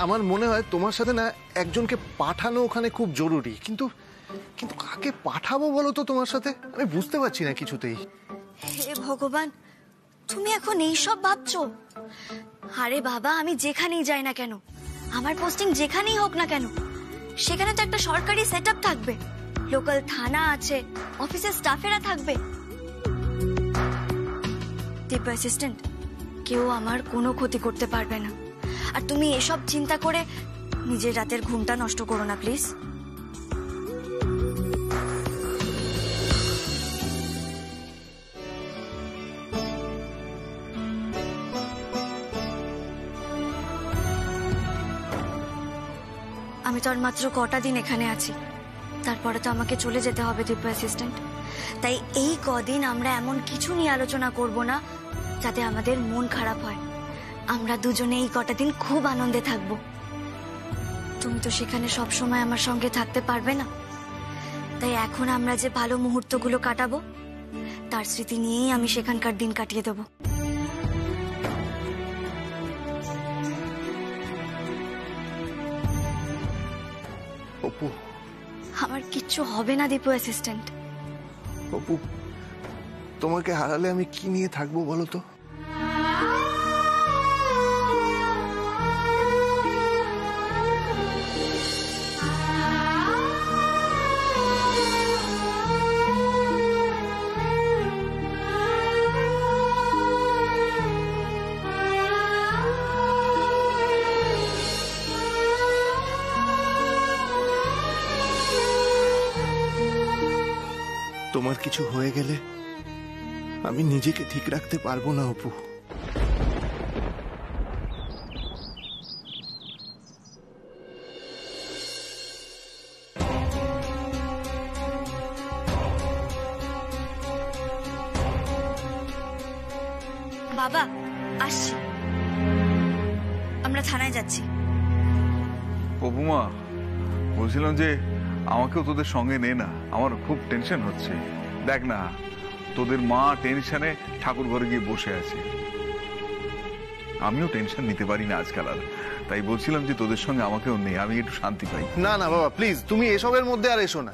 আমার মনে হয় তোমার সাথে না একজনকে পাঠানো ওখানে খুব জরুরি, কিন্তু কিন্তু কাকে পাঠাবো বলো তো তোমার সাথে? আমি বুঝতে পারছি না কিছুতেই। হে ভগবান, তুমি এখন এইসব ভাবছো? আরে বাবা, আমি যেখানেই যাই না কেন, আমার পোস্টিং যেখানেই হোক না কেন, সেখানে তো একটা সরকারি সেটআপ থাকবে, লোকাল থানা আছে, অফিসের স্টাফেরা থাকবে। ডিপ অ্যাসিস্ট্যান্ট, কেউ আমার কোনো ক্ষতি করতে পারবে না। আর তুমি এসব চিন্তা করে নিজের রাতের ঘুমটা নষ্ট করো না প্লিজ। আমি তো আর মাত্র কটা দিন এখানে আছি, তারপরে তো আমাকে চলে যেতে হবে ডিপো অ্যাসিস্ট্যান্ট। তাই এই কদিন আমরা এমন কিছু নিয়ে আলোচনা করব না যাতে আমাদের মন খারাপ হয়। আমরা দুজনে এই কটা দিন খুব আনন্দে থাকবো। তুমি তো সেখানে সব সময় আমার সঙ্গে থাকতে পারবে না, তাই এখন আমরা যে ভালো মুহূর্তগুলো কাটাবো তার স্মৃতি নিয়েই আমি সেখানকার দিন কাটিয়ে দেবো। অপু, আমার কিচ্ছু হবে না ডিপো অ্যাসিস্ট্যান্ট। অপু, তোমাকে হারালে আমি কি নিয়ে থাকবো বলো তো? তোমার কিছু হয়ে গেলে আমি নিজেকে ঠিক রাখতে পারবো না অপু। বাবা, আসছি, আমরা থানায় যাচ্ছি। অপুমা, বলছিলাম যে আমাকেও তোদের সঙ্গে নে না, আমার খুব টেনশন হচ্ছে। দেখ না, তোদের মা টেনশনে ঠাকুর ঘরে গিয়ে বসে আছে, আমিও টেনশন নিতে পারি না আজকাল আর, তাই বলছিলাম যে তোদের সঙ্গে আমাকেও নে, আমি একটু শান্তি পাই। না না বাবা, প্লিজ তুমি এসবের মধ্যে আর এসো না।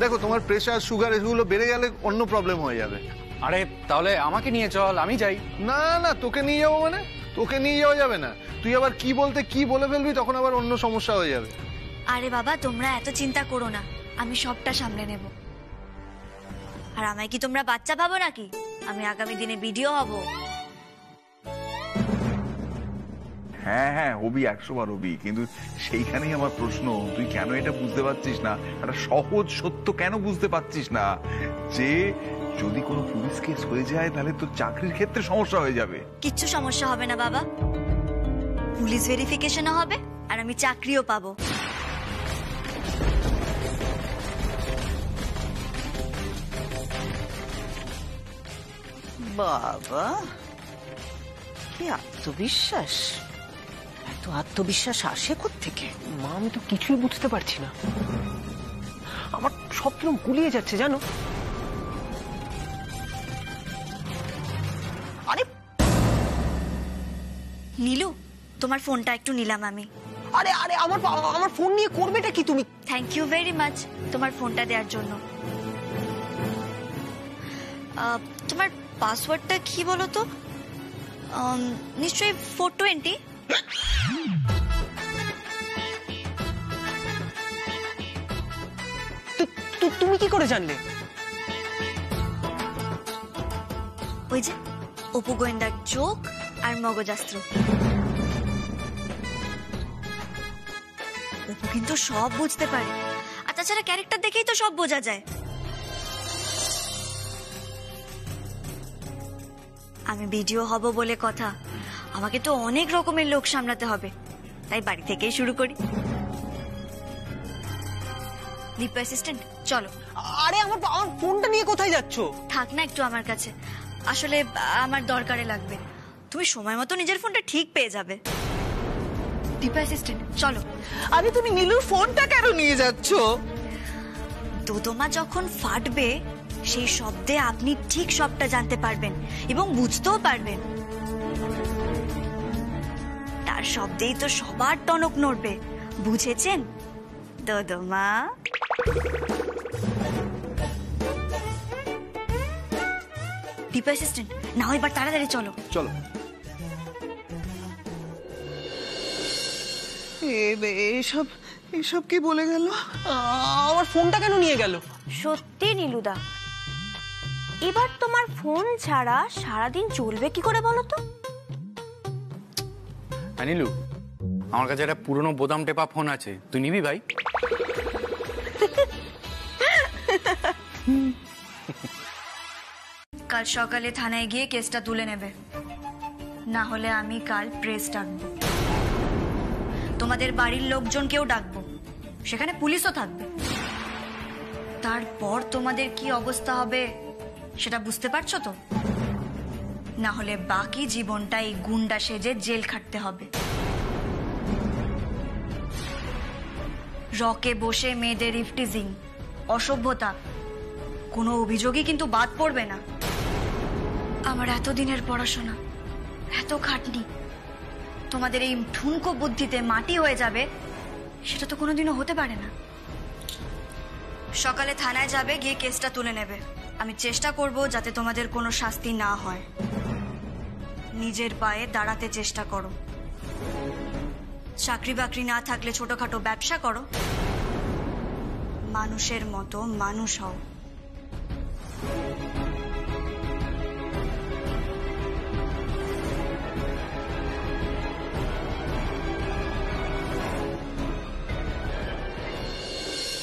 দেখো, তোমার প্রেশার, সুগার এগুলো বেড়ে গেলে অন্য প্রবলেম হয়ে যাবে। আরে তাহলে আমাকে নিয়ে চল, আমি যাই। না না, তোকে নিয়ে যাবো মানে? তোকে নিয়ে যাওয়া যাবে না। তুই আবার কি বলতে কি বলে ফেলবি, তখন আবার অন্য সমস্যা হয়ে যাবে। আরে বাবা, তোমরা এত চিন্তা করো না, আমি সবটা সামলে নেব। আর আমায় কি তোমরা বাচ্চা ভাবো নাকি? আমি আগামী দিনে ভিডিও হব। হ্যাঁ হ্যাঁ, হবি, 100 বার হবি, কিন্তু সেইখানেই আমার প্রশ্ন, তুই কেন এটা বুঝতে পারছিস না? একটা সহজ সত্য কেন বুঝতে পারছিস না যে যদি কোনো পুলিশ কেস হয়ে যায় তাহলে তোর চাকরির ক্ষেত্রে সমস্যা হয়ে যাবে? কিচ্ছু সমস্যা হবে না বাবা, পুলিশ ভেরিফিকেশনও হবে আর আমি চাকরিও পাবো। বাবা, কি আত্মবিশ্বাস! এত আত্মবিশ্বাস আসে কোত্থেকে? মা, আমি তো কিছুই বুঝতে পারছি না, আমার স্বপ্ন গুলিয়ে যাচ্ছে জানো। আরে নীলু, তোমার ফোনটা একটু নিলাম আমি। আরে আরে আমার ফোন নিয়ে করবেটা কি তুমি? থ্যাংক ইউ ভেরি মাচ তোমার ফোনটা দেওয়ার জন্য। তোমার পাসওয়ার্ডটা কি বলো তো? নিশ্চয়ই 420। তুমি কি করে জানলে? ওই যে অপু গোয়েন্দার চোখ আর মগজাস্ত্র। অপু কিন্তু সব বুঝতে পারে, আর তাছাড়া ক্যারেক্টার দেখেই তো সব বোঝা যায়। আমি ভিডিও হব বলে কথা, আমাকে তো অনেক রকমের লোক সামলাতে হবে, তাই বাড়ি থেকেই শুরু করি। ডিপো অ্যাসিস্ট্যান্ট, চলো। আরে আমার ফোনটা নিয়ে কোথায় যাচ্ছো? থাক না একটু আমার কাছে, আসলে আমার দরকারে লাগবে। তুমি সময় মতো নিজের ফোনটা ঠিক পেয়ে যাবে। ডিপো অ্যাসিস্ট্যান্ট, চলো। আরে তুমি নীলুর ফোনটা কেন নিয়ে যাচ্ছো? দুধমা যখন ফাটবে সেই শব্দে আপনি ঠিক সবটা জানতে পারবেন এবং বুঝতেও পারবেন। তার শব্দেই তো সবার টনক নড়বে, বুঝেছেন দোদমা? ডিপো অ্যাসিস্ট্যান্ট, নাও এবার তাড়াতাড়ি চলো। চলো। এসব এসব কি বলে গেল? আমার ফোনটা কেন নিয়ে গেল? সত্যি নীলুদা, এবার তোমার ফোন ছাড়া সারাদিন চলবে কি করে বলো তো? নীলু, আমার কাছে একটা পুরনো বোতাম টেপা ফোন আছে, তুই নিবি ভাই? কাল সকালে থানায় গিয়ে কেসটা তুলে নেবে, না হলে আমি কাল প্রেস ডাকবো, তোমাদের বাড়ির লোকজনকেও ডাকবো, সেখানে পুলিশও থাকবে। তারপর তোমাদের কি অবস্থা হবে সেটা বুঝতে পারছো তো? না হলে বাকি জীবনটা এই গুন্ডা সেজে জেল খাটতে হবে। রকে বসে মেয়েদের ইফটিজিং, অসভ্যতা, কোনো অভিযোগই কিন্তু বাদ পড়বে না। আমার এতদিনের পড়াশোনা, এত খাটনি তোমাদের এই ঠুনকো বুদ্ধিতে মাটি হয়ে যাবে, সেটা তো কোনোদিনও হতে পারে না। সকালে থানায় যাবে, গিয়ে কেসটা তুলে নেবে। আমি চেষ্টা করব যাতে তোমাদের কোনো শাস্তি না হয়। নিজের পায়ে দাঁড়াতে চেষ্টা করো। চাকরি বাকরি না থাকলে ছোটখাটো ব্যবসা করো, মানুষের মতো মানুষ হও।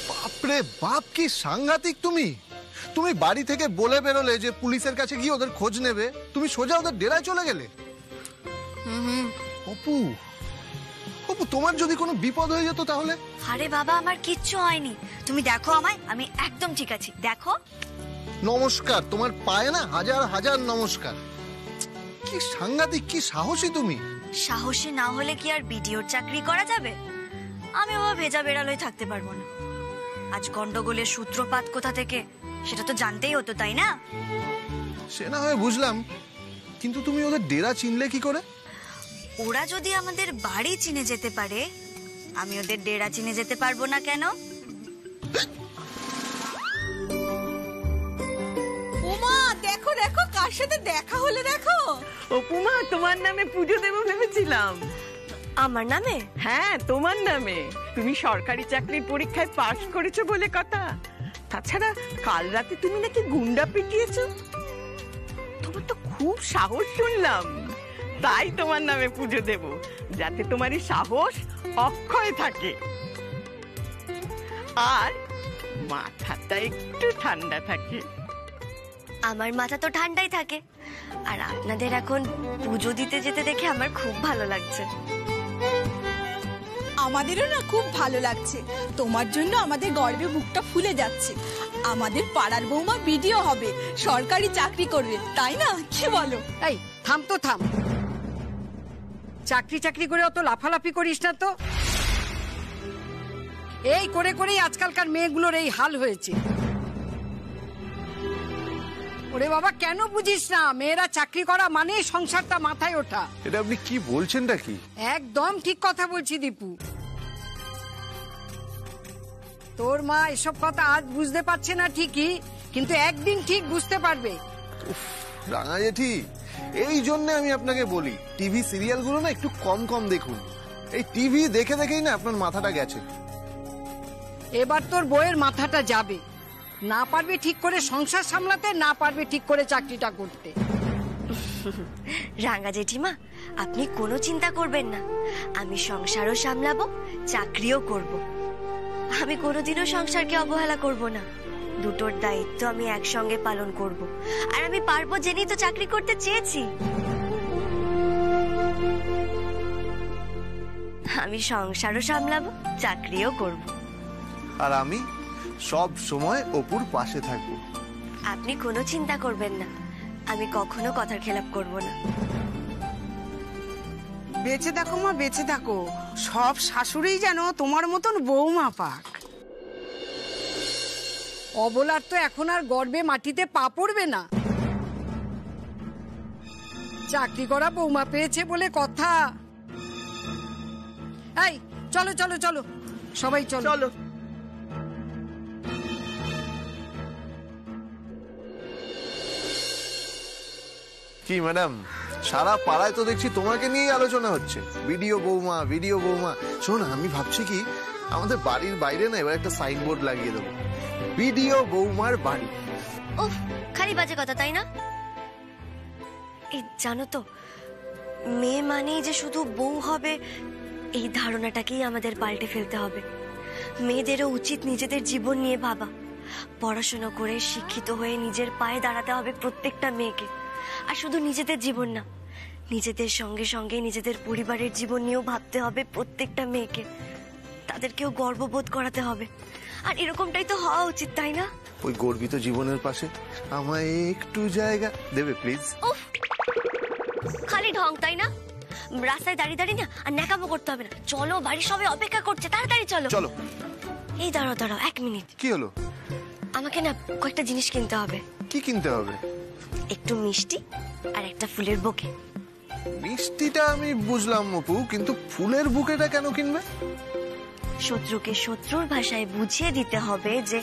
বাপরে বাপ, কি সাংঘাতিক তুমি! তুমি বাড়ি থেকে বলে বেরোলে যে পুলিশের কাছে গিয়ে ওদের খোঁজ নেবে, তুমি সোজা ওদের ডেরায় চলে গেলে। অপু, অপু, তোমার যদি কোনো বিপদ হয়ে যেত তাহলে? আরে বাবা, আমার কিচ্ছু হয়নি, তুমি দেখো আমায়, আমি একদম ঠিক আছি, দেখো। নমস্কার, তোমার পায়ে না হাজার হাজার নমস্কার। কি সাংঘাতিক, কি সাহসী তুমি! সাহসী না হলে কি আর বিডিওর চাকরি করা যাবে? আমি বাবা ভেজা বেড়ালই থাকতে পারবো না। আজ গন্ডগোলের সূত্রপাত কোথা থেকে সেটা তো জানতেই হতো, তাই না? সে না হয় বুঝলাম, কিন্তু তুমি ওদের ডেরা চিনলে কি করে? ওরা যদি আমাদের বাড়ি চিনে যেতে পারে, আমি ওদের ডেরা চিনে যেতে পারবো না কেন? উমা, দেখো দেখো কার সাথে দেখা হলো, দেখো। অপুমা, তোমার নামে পুজো দেবো ভেবেছিলাম। আমার নামে? হ্যাঁ, তোমার নামে। তুমি সরকারি চাকরির পরীক্ষায় পাশ করেছো বলে কথা। তাছাড়া কাল রাতে তুমি নাকি গুন্ডা পিটিয়েছো। তোমার তো খুব সাহস শুনলাম, তাই তোমার নামে পুজো দেব, যাতে তোমার এই সাহস অক্ষয় থাকে আর মাথাটা একটু ঠান্ডা থাকে। আমার মাথা তো ঠান্ডাই থাকে, আর আপনাদের এখন পুজো দিতে যেতে দেখে আমার খুব ভালো লাগছে। আমাদেরও না খুব ভালো লাগছে, তোমার জন্য আমাদের গর্বে বুকটা ফুলে যাচ্ছে। আমাদের পাড়ার বৌমা বিডিও হবে, সরকারি চাকরি করবে, তাই না? কি বলো? এই থাম তো থাম, চাকরি চাকরি করে অত লাফালাফি করিস না তো। এই করে করেই আজকালকার মেয়েগুলোর এই হাল হয়েছে। ওরে বাবা, কেন বুঝিস না? মেয়েরা চাকরি করা মানে সংসারটা মাথায় ওঠা। এটা আপনি কি বলছেনটা কি? একদম ঠিক কথা বলছি দীপু। তোর মা এসব কথা আজ বুঝতে পারছে না ঠিকই, কিন্তু একদিন ঠিক বুঝতে পারবে। রাঙা জেঠি, এই জন্য আমি আপনাকে বলি টিভি সিরিয়ালগুলো না একটু কম কম দেখুন। এই টিভি দেখে দেখেই না আপনার মাথাটা গেছে। এবার তোর বউয়ের মাথাটা যাবে, না পারবে ঠিক করে সংসার সামলাতে, না পারবে ঠিক করে চাকরিটা করতে। রাঙা জেঠিমা, আপনি কোনো চিন্তা করবেন না, আমি সংসারও সামলাবো, চাকরিও করব। আমি কোনোদিনও সংসারকে অবহেলা করব না। দুটোর দায়িত্ব আমি একসঙ্গে পালন করব, আর আমি পারবো জেনেই তো চাকরি করতে চেয়েছি। আমি সংসারও সামলাবো, চাকরিও করব। আর আমি সব সময় অপুর পাশে থাকবো। আপনি কোনো চিন্তা করবেন না, আমি কখনো কথার খেলাপ করব না। বেঁচে দেখো মা, বেঁচে দেখো, সব শাশুড়ি যেন তোমার মতন বৌমা পাক। অবলার তো এখন আর গর্বে মাটিতে পা পড়বে না। চাকরি করা বৌমা পেয়েছে বলে কথা। এই চলো চলো চলো, সবাই চলো চলো। কি ম্যাডাম, সারা পাড়ায় তো দেখছি তোমাকে নিয়েই আলোচনা হচ্ছে, ভিডিও বৌমা ভিডিও বৌমা। শোন, আমি ভাবছি কি আমাদের বাড়ির বাইরে না এবার একটা সাইনবোর্ড লাগিয়ে দেবো, ভিডিও বৌমার বাড়ি। উফ, খালি বাজে কথা তাই না? এই জানো তো, মেয়ে মানেই যে শুধু বউ হবে এই ধারণাটাকেই আমাদের পাল্টে ফেলতে হবে। মেয়েদেরও উচিত নিজেদের জীবন নিয়ে ভাবা, পড়াশোনা করে শিক্ষিত হয়ে নিজের পায়ে দাঁড়াতে হবে প্রত্যেকটা মেয়েকে। আর শুধু নিজেদের জীবন না, নিজেদের সঙ্গে সঙ্গে নিজেদের পরিবারের জীবন নিয়েও ভাবতে হবে প্রত্যেকটা মেয়েকে। তাদেরকেও গর্ববোধ করাতে হবে। আর এরকমটাই তো হওয়া উচিত, তাই না? ওই গর্বিত জীবনের পাশে আমায় একটু জায়গা দেবে প্লিজ? উফ, খালি ঢং তাই না? রাস্তায় দাঁড়িয়ে দাঁড়িয়ে না আর ন্যাকামো করতে হবে না। চলো, বাড়ির সবাই অপেক্ষা করছে, তাড়াতাড়ি চলো। চলো। এই দাঁড়াও দাঁড়াও, 1 মিনিট। কি হলো? আমাকে না কয়েকটা জিনিস কিনতে হবে। কি কিনতে হবে? একটু মিষ্টি আর একটা ফুলের বুকে। মিষ্টিটা আমি বুঝলাম অপু, কিন্তু ফুলের বুকেটা কেন কিনবে? শত্রুকে শত্রুর ভাষায় বুঝিয়ে দিতে হবে যে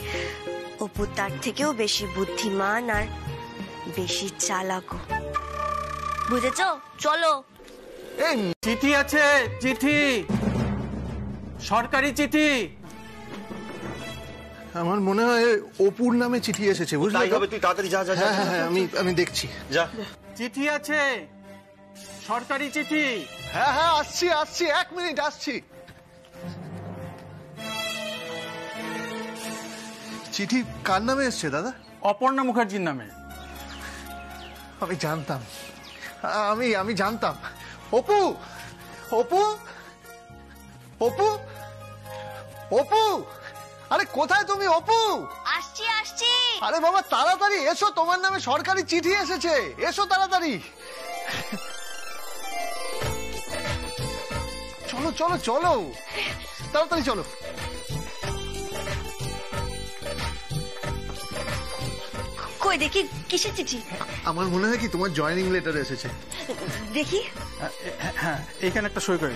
অপু তার থেকেও বেশি বুদ্ধিমান আর বেশি চালাকও। বুঝেছো? চলো। চিঠি আছে, চিঠি, সরকারি চিঠি। আমার মনে হয় অপুর নামে চিঠি এসেছে, বুঝলি? তুই তাড়াতাড়ি যা যা। হ্যাঁ হ্যাঁ, আমি দেখছি। যা। চিঠি আছে, সরকারি চিঠি। হ্যাঁ হ্যাঁ, আসছি আসছি, 1 মিনিট আসছি। চিঠি কার নামে এসছে দাদা? অপর্ণা মুখার্জির নামে। আমি জানতাম, আমি জানতাম। অপু, অপু, অপু, অপু, আরে কোথায় তুমি অপু? আসছি আসছি। আরে বাবা তাড়াতাড়ি এসো, তোমার নামে সরকারি চিঠি এসেছে, এসো তাড়াতাড়ি। চলো চলো চলো, তাড়াতাড়ি চলো। কই দেখি, কিসের চিঠি? আমার মনে হয় কি তোমার জয়েনিং লেটার এসেছে। দেখি। হ্যাঁ, এখানে একটা সই করে।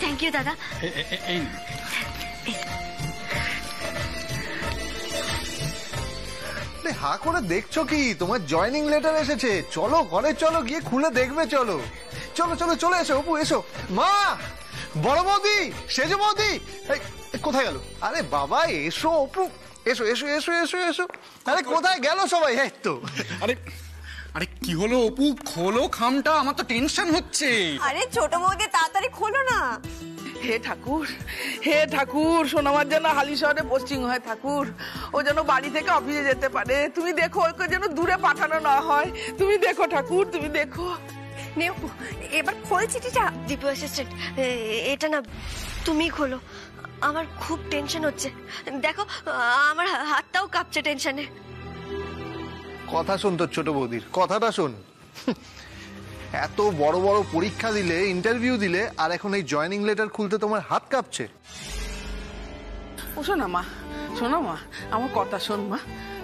থ্যাংক ইউ দাদা। এই হা করে দেখছো কি? তোমার জয়েনিং লেটার এসেছে। চলো ঘরে চলো, গিয়ে খুলে দেখবে। চলো চলো চলো, চলে এসো অপু, এসো। মা, বড় বৌদি, সেজ বৌদি, কোথায় গেল? আরে বাবা এসো অপু, এসো এসো এসো এসো এসো। আরে কোথায় গেল সবাই? এই তো। আরে আরে কি হলো অপু, খোলো খামটা, আমার তো টেনশন হচ্ছে। আরে ছোট বৌদি তাড়াতাড়ি খোলো না। হে ঠাকুর, হে ঠাকুর, সোনামার যেন হালি শহরে পোস্টিং হয় ঠাকুর, ও যেন বাড়ি থেকে অফিসে যেতে পারে। তুমি দেখো, ওকে যেন দূরে পাঠানো না হয়। তুমি দেখো ঠাকুর, তুমি দেখো। নে এবার খোল চিঠিটা। দীপু অ্যাসিস্ট্যান্ট, এটা না তুমি খোলো, আমার খুব টেনশন হচ্ছে। দেখো আমার হাতটাও কাঁপছে টেনশনে। কথা শোন তোর ছোট বৌদির, কথাটা শোন। এত বড় বড় পরীক্ষা দিলে, ইন্টারভিউ দিলে, আর এখন এই জয়েনিং লেটার খুলতে তোমার হাত কাঁপছে? ও শোনা মা, শোনো মা, আমার কথা শোন মা,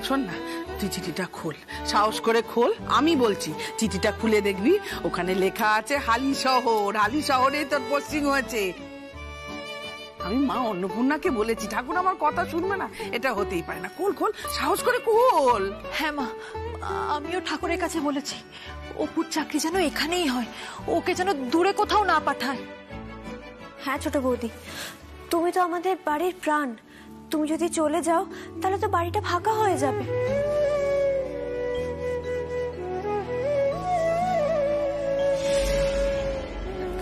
শোন না, তুই চিঠিটা খোল, সাহস করে খোল। আমি বলছি, চিঠিটা খুলে দেখবি, ওখানে লেখা আছে হালি শহর, হালি শহরে তোর পোস্টিং হয়েছে। আমি মা অন্নপূর্ণাকে বলেছি, ঠাকুর আমার কথা শুনবে না, এটা হতেই পারে না। খোল খোল, সাহস করে খোল। হ্যাঁ মা, আমিও ঠাকুরের কাছে বলেছি অপুর চাকরি যেন এখানেই হয়, ওকে যেন দূরে কোথাও না পাঠায়। হ্যাঁ ছোট বৌদি, তুমি তো আমাদের বাড়ির প্রাণ। তুমি যদি চলে যাও তাহলে তো বাড়িটা ফাঁকা হয়ে যাবে।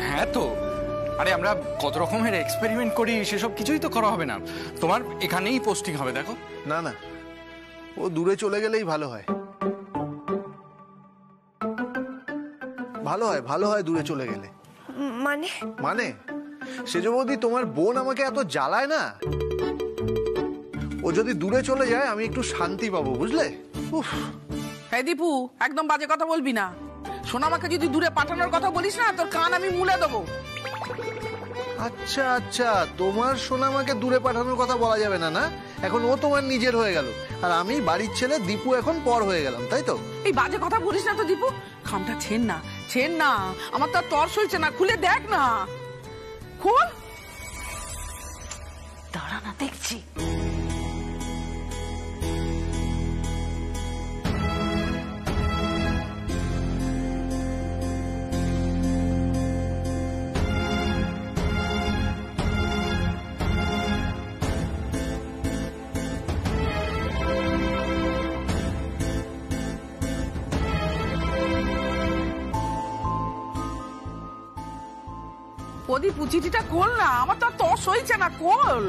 হ্যাঁ তো, আরে আমরা কত রকমের এক্সপেরিমেন্ট করি, সেসব কিছুই তো করা হবে না। তোমার এখানেই পোস্টিং হবে। দেখো না না, ও দূরে চলে গেলেই ভালো হয়। ভালো হয়, ভালো হয় দূরে চলে গেলে। মানে? মানে সেজ বৌদি, তোমার বোন আমাকে এত জ্বালায় না, ও যদি দূরে চলে যায় আমি একটু শান্তি পাবো, বুঝলে? উফ। হ্যাঁ দীপু, একদম বাজে কথা বলবি না। সোনামাকে যদি দূরে পাঠানোর কথা বলিস না, তোর কান আমি মুলে দেবো। আচ্ছা আচ্ছা, তোমার সোনামাকে দূরে পাঠানোর কথা বলা যাবে না, না? এখন ও তোমার নিজের হয়ে গেল, আর আমি বাড়ির ছেলে দীপু এখন পর হয়ে গেলাম, তাই তো? এই বাজে কথা বলিস না তো দীপু, খামটা ছেন না, আমার তো আর তর সইছে না, খুলে দেখ না, খোল। দাঁড়া না, দেখছি। ওদি পুচিটিটা খোল না, আমার তো আর তর সইছে না, খোল।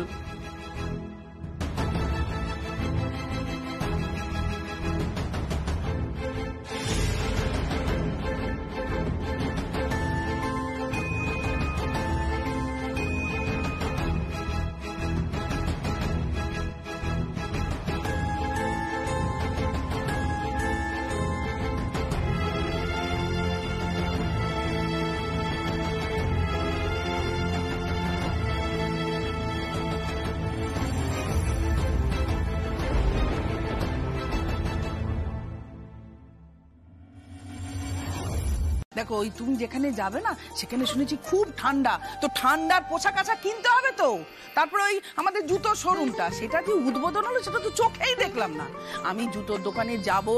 দেখো, ওই তুমি যেখানে যাবে না সেখানে শুনেছি খুব ঠান্ডা, তো ঠান্ডার পোশাক আশাক কিনতে হবে তো। তারপরে ওই আমাদের জুতোর শোরুমটা, সেটা কি উদ্বোধন হলো সেটা তো চোখেই দেখলাম না। আমি জুতোর দোকানে যাব,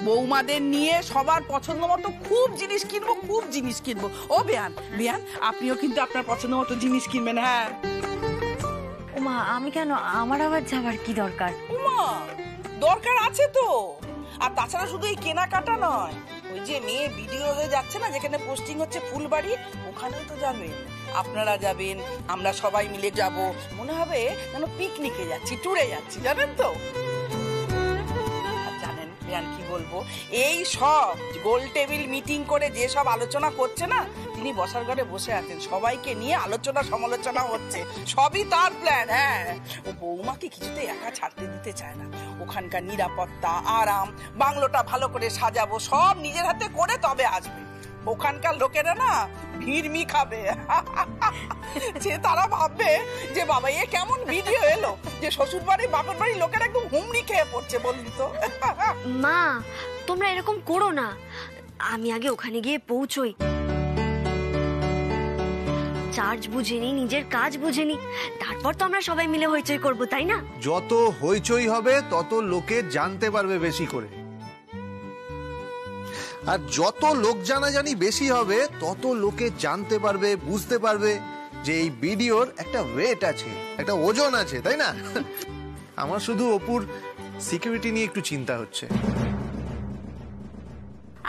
বৌমাদের নিয়ে সবার পছন্দ মতো খুব জিনিস কিনবো। ও বেয়ান, আপনিও কিন্তু আপনার পছন্দ মতো জিনিস কিনবেন। হ্যাঁ ওমা, আমি কেন? আমার আবার যাবার কি দরকার? উমা, দরকার আছে তো। আর তাছাড়া শুধু এই কেনাকাটা নয়, ওই যে মেয়ে ভিডিও হয়ে যাচ্ছে না, যেখানে পোস্টিং হচ্ছে ফুলবাড়ি, ওখানেও তো যাবেন, আপনারা যাবেন, আমরা সবাই মিলে যাব, মনে হবে যেন পিকনিকে যাচ্ছি, ট্যুরে যাচ্ছি, জানেন তো। আর জানেন কি বলবো, এই সব গোল টেবিল মিটিং করে যে সব আলোচনা করছে না, তিনি বসার ঘরে বসে আছেন, সবাইকে নিয়ে আলোচনা সমালোচনা হচ্ছে, সবই তার প্ল্যান। হ্যাঁ, ও বৌমাকে কিছুতে একা ছাড়তে দিতে চায় না, ওখানকার নিরাপত্তা, আরাম, বাংলোটা ভালো করে সাজাবো, সব নিজের হাতে করে তবে আসবে। ওখানকার লোকেরা না ভিড়মি খাবে, যে তারা ভাববে যে বাবা এ কেমন ভিডিও এলো, যে শ্বশুর বাড়ি বাপের বাড়ির লোকেরা একদম হুমড়ি খেয়ে পড়ছে, বলুন তো। মা, তোমরা এরকম করো না, আমি আগে ওখানে গিয়ে পৌঁছোই, চার্জ বুঝেনি, নিজের কাজ বুঝেনি, তারপর তো আমরা সবাই মিলে হইচই করবো, তাই না? যত হইচই হবে তত লোকে জানতে পারবে বেশি করে, আর যত লোক জানাজানি বেশি হবে তত লোকে জানতে পারবে, বুঝতে পারবে যে এই ভিডিওর একটা ওয়েট আছে, একটা ওজন আছে, তাই না? আমার শুধু অপুর সিকিউরিটি নিয়ে একটু চিন্তা হচ্ছে।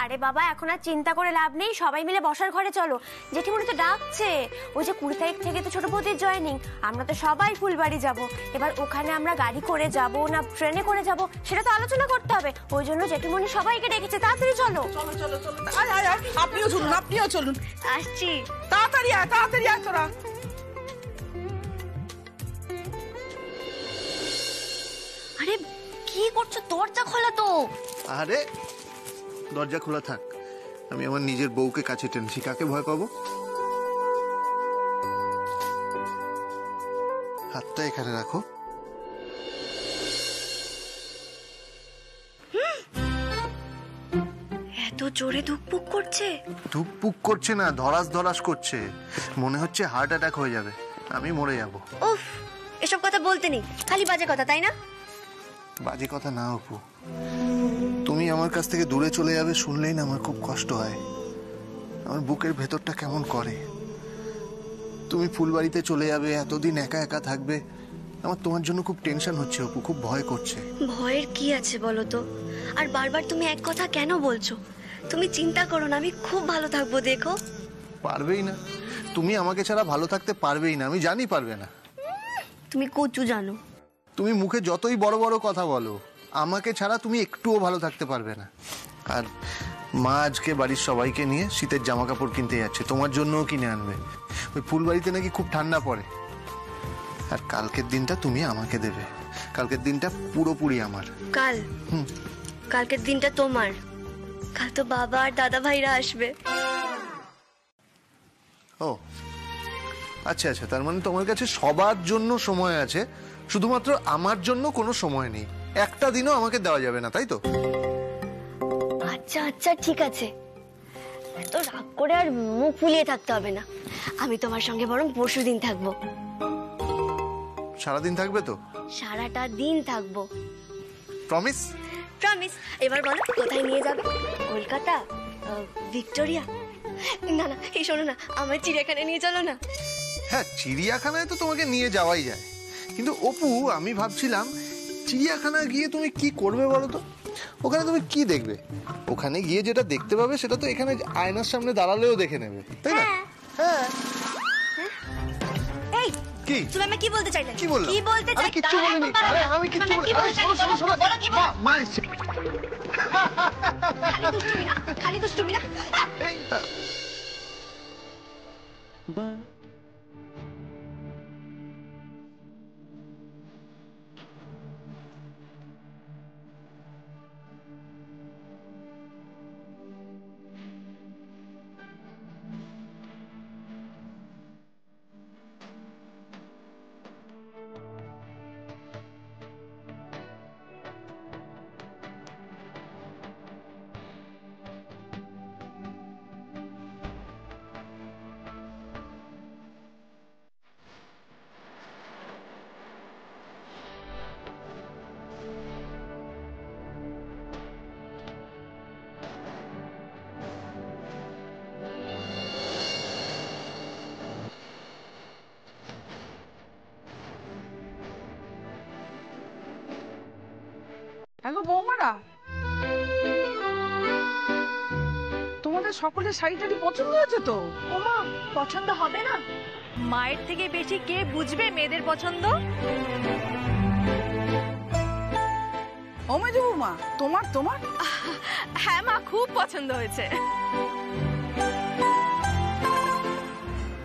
আরে বাবা, এখন আর চিন্তা করে লাভ নেই, সবাই মিলে বসার ঘরে চলো, জেঠিমণি তো ডাকছে। ওই যে 20 তারিখ থেকে তো ছোট বৌদির জয়েনিং, আমরা তো সবাই ফুলবাড়ি যাব, এবার ওখানে আমরা গাড়ি করে যাব না ট্রেনে করে যাব সেটা তো আলোচনা করতে হবে, ওই জন্য জেঠিমণি সবাইকে ডেকেছে, তাড়াতাড়ি চলো। আপনিও চলুন। আসছি, তাড়াতাড়ি আয় তোরা। আরে কি করছো? দরজা খোলা তো। আরে দরজা খোলা থাক, আমি আমার নিজের বউকে কাছে টেনছি, কাকে ভয় পাবো? হাতটা এখানে রাখো। এত জোরে ধুকপুক করছে? ধুকপুক করছে না, ধরাস ধরাস করছে, মনে হচ্ছে হার্ট অ্যাটাক হয়ে যাবে, আমি মরে যাব। উফ, এসব কথা বলতে নেই, খালি বাজে কথা, তাই না? বাজে কথা না অপু, তুমি আমার কাছ থেকে দূরে চলে যাবে শুনলেই না আমার খুব কষ্ট হয়, আমার বুকের ভেতরটা কেমন করে। তুমি ফুলবাড়িতে চলে যাবে, এতদিন একা একা থাকবে, আমার তোমার জন্য খুব টেনশন হচ্ছে অপু, খুব ভয় করছে। ভয়ের কি আছে বলো তো? আর বারবার তুমি এক কথা কেন বলছো? তুমি চিন্তা করো না, আমি খুব ভালো থাকবো, দেখো। পারবেই না, তুমি আমাকে ছাড়া ভালো থাকতে পারবেই না, আমি জানি পারবে না। তুমি কচু জানো। তুমি মুখে যতই বড় বড় কথা বলো, আমাকে ছাড়া তুমি একটুও ভালো থাকতে পারবে না। আর মা আজকে বাড়ির সবাইকে নিয়ে শীতের জামা কাপড় কিনতে যাচ্ছে, তোমার জন্যও কিনে আনবে। ওই ফুলবাড়িতে নাকি খুব ঠান্ডা পড়ে, আর কালকের দিনটা তুমি আমাকে দেবে, কালকের দিনটা পুরোপুরি আমার। কাল? কালকের দিনটা তোমার? কাল তো বাবা আর দাদা ভাইরা আসবে। ও আচ্ছা আচ্ছা, তার মানে তোমার কাছে সবার জন্য সময় আছে, শুধুমাত্র আমার জন্য কোনো সময় নেই। একটা দিনও আমাকে দেওয়া যাবে না, তাই তো? আচ্ছা আচ্ছা ঠিক আছে, তো রাগ করে আর মুখ ফুলিয়ে থাকতে হবে না। আমি তোমার সঙ্গে বরং পরশুদিন থাকবো। সারাদিন থাকবে তো? সারাটা দিন থাকবো। প্রমিস? প্রমিস। এবার বলো কোথায় নিয়ে যাবে? কলকাতা, ভিক্টোরিয়া? না না, এই শোনো না, আমার চিড়িয়াখানায় নিয়ে চলো না। হ্যাঁ, চিড়িয়াখানায় তো তোমাকে নিয়ে যাওয়াই যায়, কিন্তু অপু আমি ভাবছিলাম চিড়িয়াখানায় গিয়ে তুমি কি করবে বলো তো? ওখানে তুমি কি দেখবে? ওখানে গিয়ে যেটা দেখতে পাবে সেটা তো এখানে আয়নার সামনে দাঁড়ালেও দেখে নেবে, তাই না? হ্যাঁ। এই কি তুমি আমি কি বলতে চাইলে? কি বললাম? কি বলতে আরে চাই? কিচ্ছু বলিনি। আরে আমি কিচ্ছু বলিনি। আরে শোনো শোনো শোনো, মা মা এসছে। খালি দুষ্টুমি না। হ্যাঁ গো বৌমারা, তোমাদের সকলের শাড়িটারি পছন্দ হয়েছে তো? ওমা, পছন্দ হবে না? মায়ের থেকে বেশি কে বুঝবে মেয়েদের পছন্দ? ও মেজো বৌমা, তোমার তোমার? হ্যাঁ মা, খুব পছন্দ হয়েছে।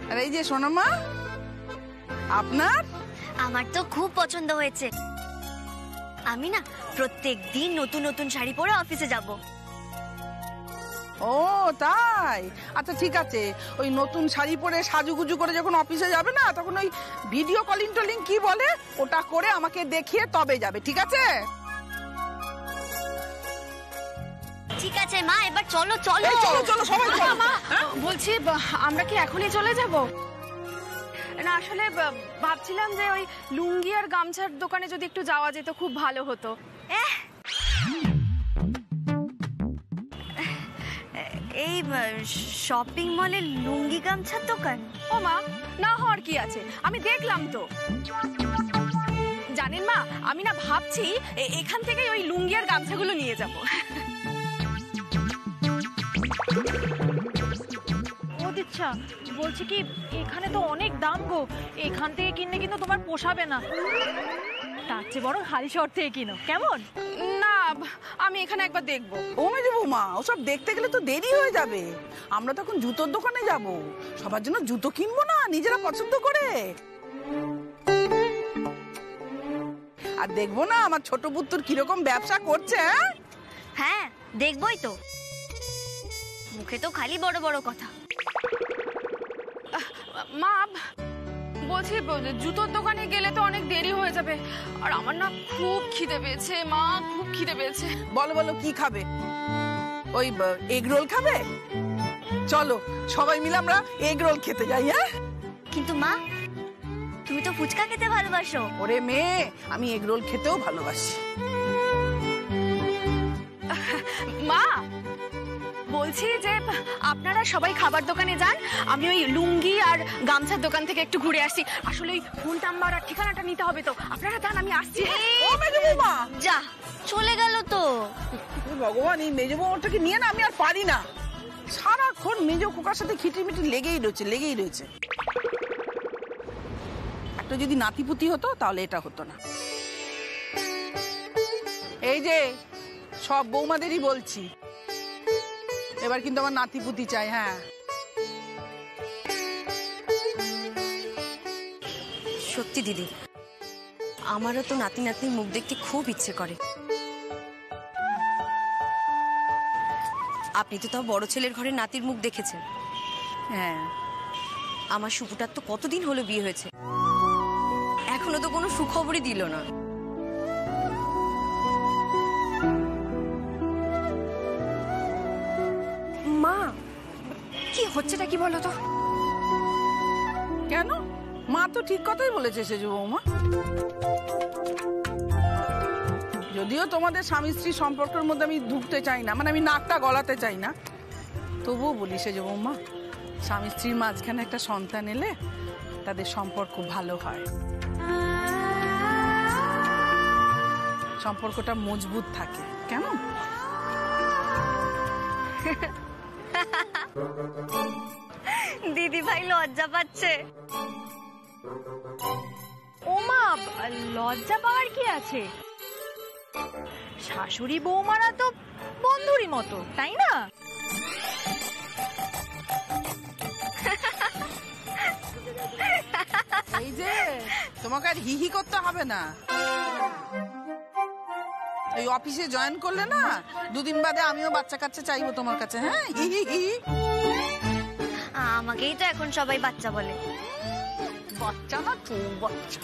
আর এই যে সোনামা, আপনার? আমার তো খুব পছন্দ হয়েছে। আমি না প্রত্যেক দিন নতুন নতুন শাড়ি পরে অফিসে যাব। ও তাই? আচ্ছা ঠিক আছে, ওই নতুন শাড়ি পরে সাজুগুজু করে যখন অফিসে যাবে না, তখন ওই ভিডিও কলিং টলিং কি বলে ওটা করে আমাকে দেখিয়ে তবে যাবে, ঠিক আছে? ঠিক আছে মা, এবার চলো চলো। এই চলো চলো সবাই চলো। বলছি আমরা কি এখনই চলে যাব? না আসলে ভাবছিলাম যে ওই লুঙ্গি আর গামছার দোকানে যদি একটু যাওয়া যেত খুব ভালো হতো। এই শপিং মলে লুঙ্গি গামছার দোকান? ও মা, না হওয়ার কি আছে, আমি দেখলাম তো। জানেন মা, আমি না ভাবছি এখান থেকে ওই লুঙ্গি আর গামছাগুলো নিয়ে যাব। দিচ্ছা, বলছি কি এখানে তো অনেক দাম গো, এখান থেকে কিনলে কিন্তু তোমার পোষাবে না, তার চেয়ে বরং হালি শহর থেকে কিনো, কেমন? না, আমি এখানে একবার দেখবো। ও মেজো বৌমা, ওসব দেখতে গেলে তো দেরি হয়ে যাবে। আমরা তখন জুতোর দোকানে যাব, সবার জন্য জুতো কিনবো না নিজেরা পছন্দ করে। আর দেখবো না আমার ছোট পুত্তর কিরকম ব্যবসা করছে। হ্যাঁ দেখবই তো, মুখে তো খালি বড় বড় কথা। মা বলছি জুতোর দোকানে গেলে তো অনেক দেরি হয়ে যাবে, আর আমার না খুব খিদে পেয়েছে মা, খুব খিদে পেয়েছে। বলো বলো কি খাবে? ওই এগ রোল খাবে? চলো সবাই মিলে আমরা এগ রোল খেতে যাই। হ্যাঁ কিন্তু মা, তুমি তো ফুচকা খেতে ভালোবাসো। ওরে মেয়ে, আমি এগ রোল খেতেও ভালোবাসি। মা বলছি যে আপনারা সবাই খাবার দোকানে যান, আমি ওই লুঙ্গি আর গামছার দোকান থেকে একটু ঘুরে আসি। আসলে ওই ফোন নাম্বার আর ঠিকানাটা নিতে হবে তো, আপনারা যান, আমি আসছি। ও মেজো বৌমা, যা চলে গেল তো। ভগবান, এই মেজো বৌমাটাকে নিয়ে না আমি আর পারি না। সারাক্ষণ মেজো খোকার সাথে খিটিমিটি লেগেই রয়েছে। একটা যদি নাতিপুতি হতো তাহলে এটা হতো না। এই যে সব বৌমাদেরই বলছি, এবার কিন্তু আমার নাতিপুতি চাই। হ্যাঁ সত্যি দিদি, আমারও তো নাতি নাতনির মুখ দেখতে খুব ইচ্ছে করে। আপনি তো তাও বড় ছেলের ঘরে নাতির মুখ দেখেছেন। হ্যাঁ, আমার শুভটার তো কতদিন হলো বিয়ে হয়েছে, এখনো তো কোনো সুখবরই দিল না। মা, কি হচ্ছেটা কি বলো তো? কেন? মা তো ঠিক কথাই বলেছে সেজু বৌমা। যদিও তোমাদের স্বামী স্ত্রী সম্পর্কের মধ্যে আমি ঢুকতে চাই না, মানে আমি নাকটা গলাতে চাই না, তবুও বলি সেজু বৌমা, স্বামী স্ত্রীর মাঝখানে একটা সন্তান এলে তাদের সম্পর্ক ভালো হয়, সম্পর্কটা মজবুত থাকে। কেমন? দিদি ভাই লজ্জা পাচ্ছে। ওমা, লজ্জা পাওয়ার কি আছে? শাশুড়ি বৌমারা তো বন্ধুরই মতো, তাই না? এই যে তোমাকে আর হি হি করতে হবে না, এই অফিসে জয়েন করলে না 2 দিন বাদে আমিও বাচ্চা কাচ্চা চাইবো তোমার কাছে। হ্যাঁ, হি হি হি। আমাকেই তো এখন সবাই বাচ্চা বলে। বাচ্চা না তো বাচ্চা।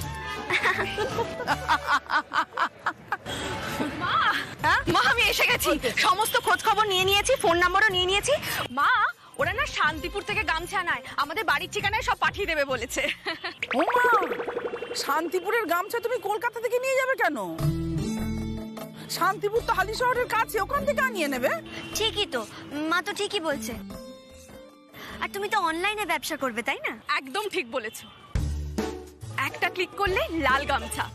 মা, আমি এসে গেছি, সমস্ত খোঁজ খবর নিয়ে নিয়েছি, ফোন নাম্বারও নিয়ে নিয়েছি। মা, ওরা না শান্তিপুর থেকে গামছা আনায়, আমাদের বাড়ির ঠিকানায় সব পাঠিয়ে দেবে বলেছে। ও মা, শান্তিপুরের গামছা তুমি কলকাতা থেকে নিয়ে যাবে কেন? শান্তিপুর তো হালি শহরের কাছে, ওখান থেকে আনিয়ে নেবে। ঠিকই তো, মা তো ঠিকই বলছে। আর তুমি তো অনলাইনে ব্যবসা করবে, তাই না? একদম ঠিক বলেছো। একটা ক্লিক করলে লাল গামছা,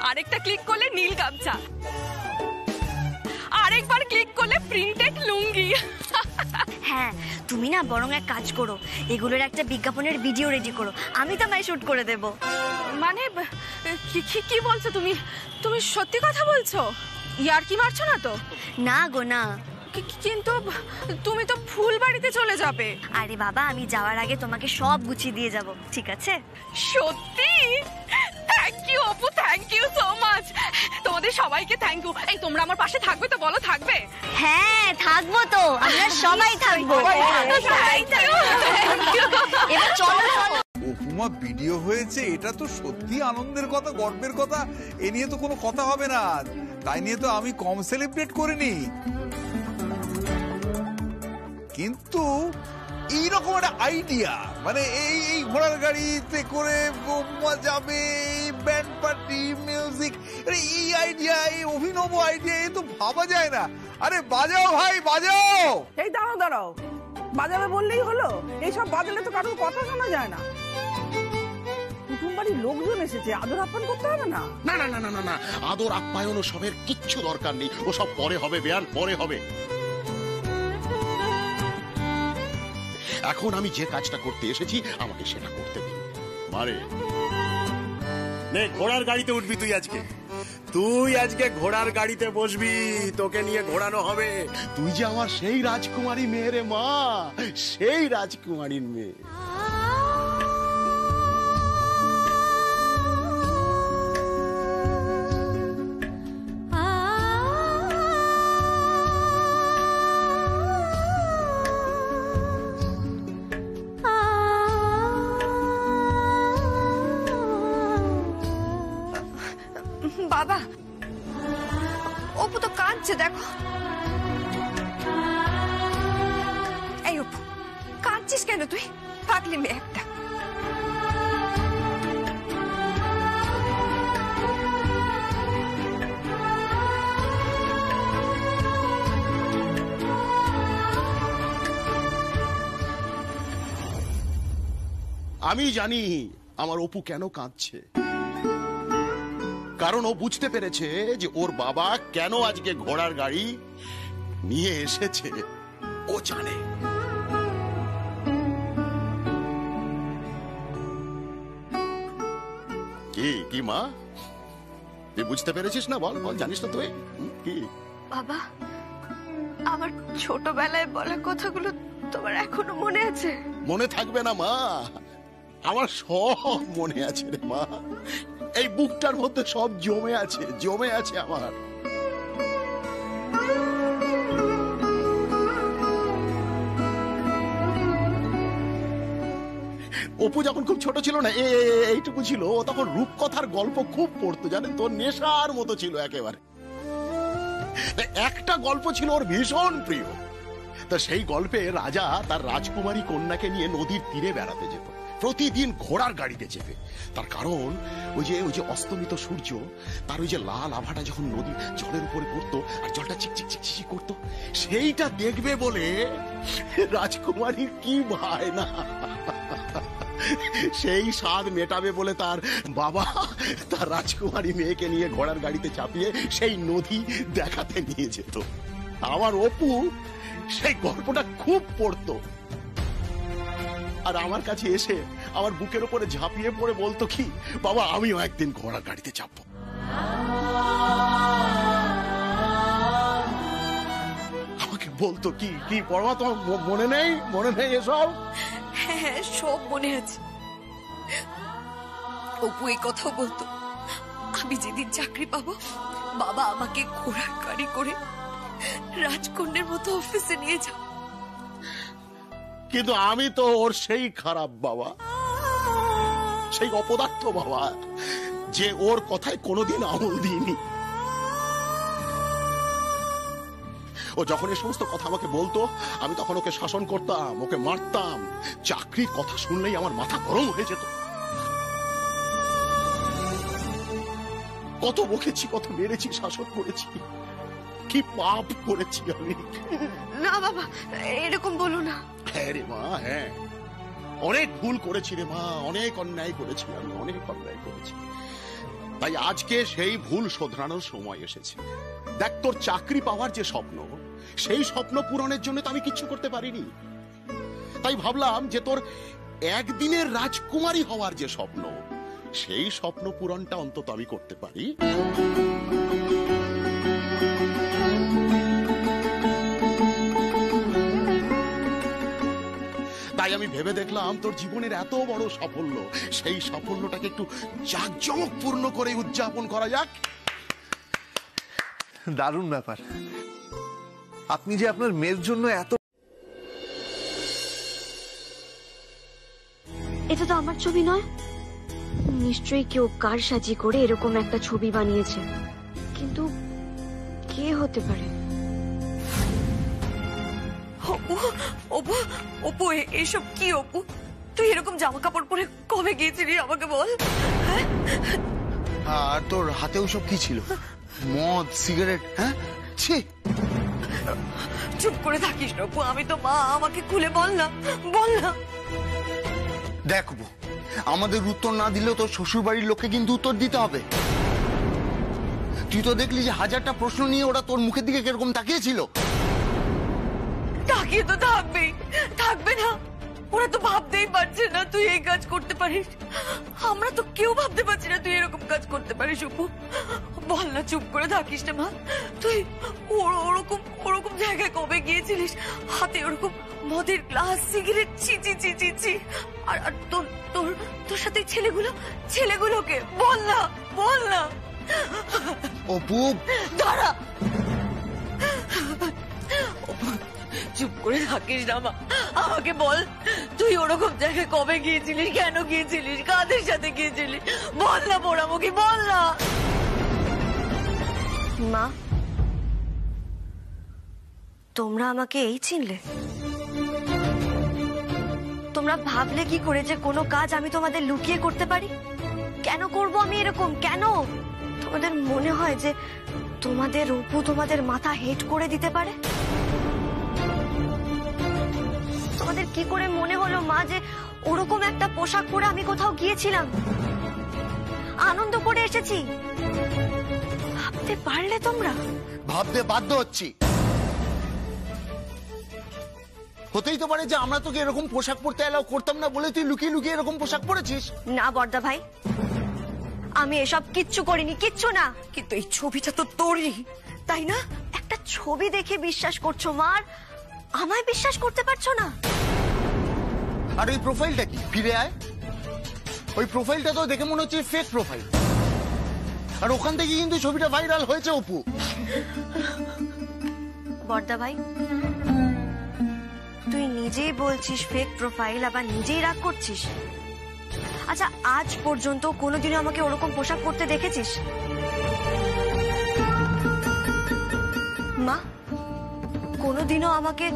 আরেকটা ক্লিক করলে নীল গামছা, আরেকবার ক্লিক করলে প্রিন্টেড লুঙ্গি। হ্যাঁ, তুমি না বরং এক কাজ করো, এগুলোর একটা বিজ্ঞাপনের ভিডিও রেডি করো, আমি তোমায় শুট করে দেব। মানে কি বলছো তুমি? তুমি সত্যি কথা বলছো? ইয়ার কি মারছো না তো? না গো না। কিন্তু তুমি তো ফুলবাড়িতে চলে যাবে। আরে বাবা, আমি যাওয়ার আগে তোমাকে সব গুছিয়ে দিয়ে যাব, ঠিক আছে? সত্যি? Thank you Apu, thank you so much. তোমাদের সবাইকে থ্যাংক ইউ। এই তোমরা আমার পাশে থাকবে তো? বলো থাকবে। হ্যাঁ থাকবো তো, আমরা সবাই থাকবো। এবার চলো চলো। উপমা ভিডিও হয়েছে, এটা তো সত্যি আনন্দের কথা, গর্বের কথা, এ নিয়ে তো কোনো কথা হবে না, তাই নিয়ে তো আমি কম সেলিব্রেট করিনি। কিন্তু এইরকম একটা আইডিয়া, মানে এই ঘোড়ার গাড়িতে করে উপমা যাবে, ব্যান্ড পার্টি, মিউজিক, এই আইডিয়া, এই অভিনব আইডিয়া, এ তো ভাবা যায় না। আরে বাজাও ভাই, বাজাও। এই দাঁড়াও দাঁড়াও, বাজাবে বললেই হলো? এইসব বাজালে তো কারোর কথা শোনা যায় না। কুটুম বাড়ির লোকজন এসেছে, আদর আপ্যায়ন করতে হবে না? না না না না না, আদর আপ্যায়ন ও সবের কিচ্ছু দরকার নেই, ও সব পরে হবে বেয়ান, পরে হবে। এখন আমি যে কাজটা করতে এসেছি আমাকে সেটা করতে দিন। মারে নে, ঘোড়ার গাড়িতে উঠবি তুই আজকে, তুই আজকে ঘোড়ার গাড়িতে বসবি, তোকে নিয়ে ঘোরানো হবে। তুই যে আমার সেই রাজকুমারী মেয়ে রে মা, সেই রাজকুমারীর মেয়ে। বাবা, অপু তো কাঁদছে, দেখো। এই অপু, কাঁদছিস কেন তুই? পাগলি মেয়ে একটা। আমি জানি আমার অপু কেন কাঁদছে, কারণ ও বুঝতে পেরেছে যে ওর বাবা কেন আজকে ঘোড়ার গাড়ি নিয়ে এসেছে, ও জানে। কি মা, তুই বুঝতে পেরেছিস না? বল বল, জানিস না তুই কি? বাবা, আমার ছোটবেলায় বলা কথাগুলো তোমার এখনো মনে আছে? মনে থাকবে না মা? আমার সব মনে আছে রে মা, এই বুকটার মধ্যে সব জমে আছে, জমে আছে আমার। অপু যখন খুব ছোট ছিল না, এইটুকু ছিল, ও তখন রূপকথার গল্প খুব পড়তো, জানেন তো, নেশার মতো ছিল একেবারে। একটা গল্প ছিল ওর ভীষণ প্রিয়। তো সেই গল্পে রাজা তার রাজকুমারী কন্যাকে নিয়ে নদীর তীরে বেড়াতে যেত, প্রতিদিন ঘোড়ার গাড়িতে চেপে। তার কারণ ওই যে অস্তমিত সূর্য, তার ওই যে লাল আভাটা যখন নদীর জলের উপরে পড়তো আর জলটা চিকচিক চিকচিক করতো, সেইটা দেখবে বলে রাজকুমারীর কি ভাই না, সেই স্বাদ মেটাবে বলে তার বাবা তার রাজকুমারী মেয়েকে নিয়ে ঘোড়ার গাড়িতে চাপিয়ে সেই নদী দেখাতে নিয়ে যেত। আমার অপু সেই গল্পটা খুব পড়তো, আর আমার কাছে এসে আমার বুকের উপরে ঝাঁপিয়ে পড়ে বলতো কি, বাবা আমিও একদিন ঘোড়ার গাড়িতে চাপবো। আমাকে বলতো কি কি পড়বা, তোমার মনে নেই? মনে নেই এসব? হ্যাঁ, সব মনে আছে। অপু এই কথাও বলতো, আমি যেদিন চাকরি পাবো বাবা আমাকে ঘোড়ার গাড়ি করে রাজকন্যার মতো অফিসে নিয়ে যাও। কিন্তু আমি তো ওর সেই খারাপ বাবা, সেই অপদার্থ বাবা, যে ওর কথায় কোনোদিন আমল দিইনি। ও যখন এই সমস্ত কথা আমাকে বলতো, আমি তখন ওকে শাসন করতাম, ওকে মারতাম। চাকরির কথা শুনলেই আমার মাথা গরম হয়ে যেত। কত বকেছি, কত মেরেছি, শাসন করেছি, কি পাপ করেছি আমি। না বাবা, এরকম বলো না। হ্যাঁ রে মা, হ্যাঁ, অনেক ভুল করেছি রে মা, অনেক অন্যায় করেছি আমি, অনেক অন্যায় করেছি। তাই আজকে সেই ভুল শোধরানোর সময় এসেছে। দেখ, তোর চাকরি পাওয়ার যে স্বপ্ন, সেই স্বপ্ন পূরণের জন্য তো আমি কিচ্ছু করতে পারিনি। তাই ভাবলাম যে তোর একদিনের রাজকুমারী হওয়ার যে স্বপ্ন, সেই স্বপ্ন পূরণটা অন্তত আমি করতে পারি। তাই আমি ভেবে দেখলাম তোর জীবনের এত বড় সাফল্য, সেই সাফল্যটাকে একটু জাঁকজমকপূর্ণ করে উদযাপন করা যাক। দারুণ ব্যাপার। আপনি যে আপনার মেয়ের জন্য এত... এটা তো আমার ছবি নয়, নিশ্চয়ই কেউ কার সাজি করে এরকম একটা ছবি বানিয়েছে। কিন্তু কে হতে পারে? অপু, অপু, এসব কি? অপু, তুই এরকম জামা কাপড় পরে কবে গিয়েছিলি আমাকে বল। আর তোর হাতেও সব কি ছিল? মদ, সিগারেট? হ্যাঁ, ছি। চুপ করে থাকিস না অপু, আমি তো মা, আমাকে খুলে বল না, বল না। দেখবো, আমাদের উত্তর না দিলেও তোর শ্বশুর বাড়ির লোককে কিন্তু উত্তর দিতে হবে। তুই তো দেখলি যে হাজারটা প্রশ্ন নিয়ে ওরা তোর মুখের দিকে কিরকম তাকিয়েছিল। তাকিয়ে তো থাকবেই, থাকবে না? ওরা তো ভাবতেই পারছে না তুই এই কাজ করতে পারিস। আমরা তো কেউ ভাবতে পারছি না তুই এরকম কাজ করতে পারিস। অপু, বল না, চুপ করে থাকিস না মা। তুই ওরকম জায়গায় কবে গিয়েছিলিস? হাতে ওরকম মদের গ্লাস, সিগারেট, ছি ছি ছি ছি ছি। আর তোর সাথে ছেলেগুলোকে বল না, বল না। অপু, দাঁড়া। চুপ করে থাকিস না মা, আমাকে বল তুই ওরকম জায়গায় কবে গিয়েছিলিস, কেন গিয়েছিলিস, কাদের সাথে গিয়েছিলিস? বল না পোড়ামুখী, বল না। মা, তোমরা আমাকে এই চিনলে? তোমরা ভাবলে কি করে যে কোনো কাজ আমি তোমাদের লুকিয়ে করতে পারি? কেন করব আমি এরকম? কেন তোমাদের মনে হয় যে তোমাদের অপু তোমাদের মাথা হেট করে দিতে পারে? তোমাদের কি করে মনে হলো মা যে ওরকম একটা পোশাক পরে আমি কোথাও গিয়েছিলাম, আনন্দ করে এসেছি? ভাবতে পারলে তোমরা? ভাবতে বাধ্য হচ্ছি। হতেই তো পারে যে আমরা তোকে এরকম পোশাক পরতে এলাও করতাম না বলে তুই লুকিয়ে লুকিয়ে এরকম পোশাক পরেছিস। না বড়দা ভাই, আমি এসব কিচ্ছু করিনি, কিচ্ছু না। কিন্তু এই ছবিটা তো তোরই, তাই না? একটা ছবি দেখে বিশ্বাস করছো মা, আর আমায় বিশ্বাস করতে পারছো না? আর ওই প্রোফাইলটা কি? ফিরে আয়। ওই প্রোফাইলটা তো দেখে মনে হচ্ছে ফেক প্রোফাইল, আর ওখান থেকে কিন্তু ছবিটা ভাইরাল হয়েছে। অপু, বড়দা ভাই, তুই নিজেই বলছিস ফেক প্রোফাইল, আবার নিজেই রাগ করছিস। আচ্ছা, আজ পর্যন্ত কোনোদিনও আমাকে ওরকম পোশাক পরতে দেখেছিস? মা, কোনোদিনও আমাকে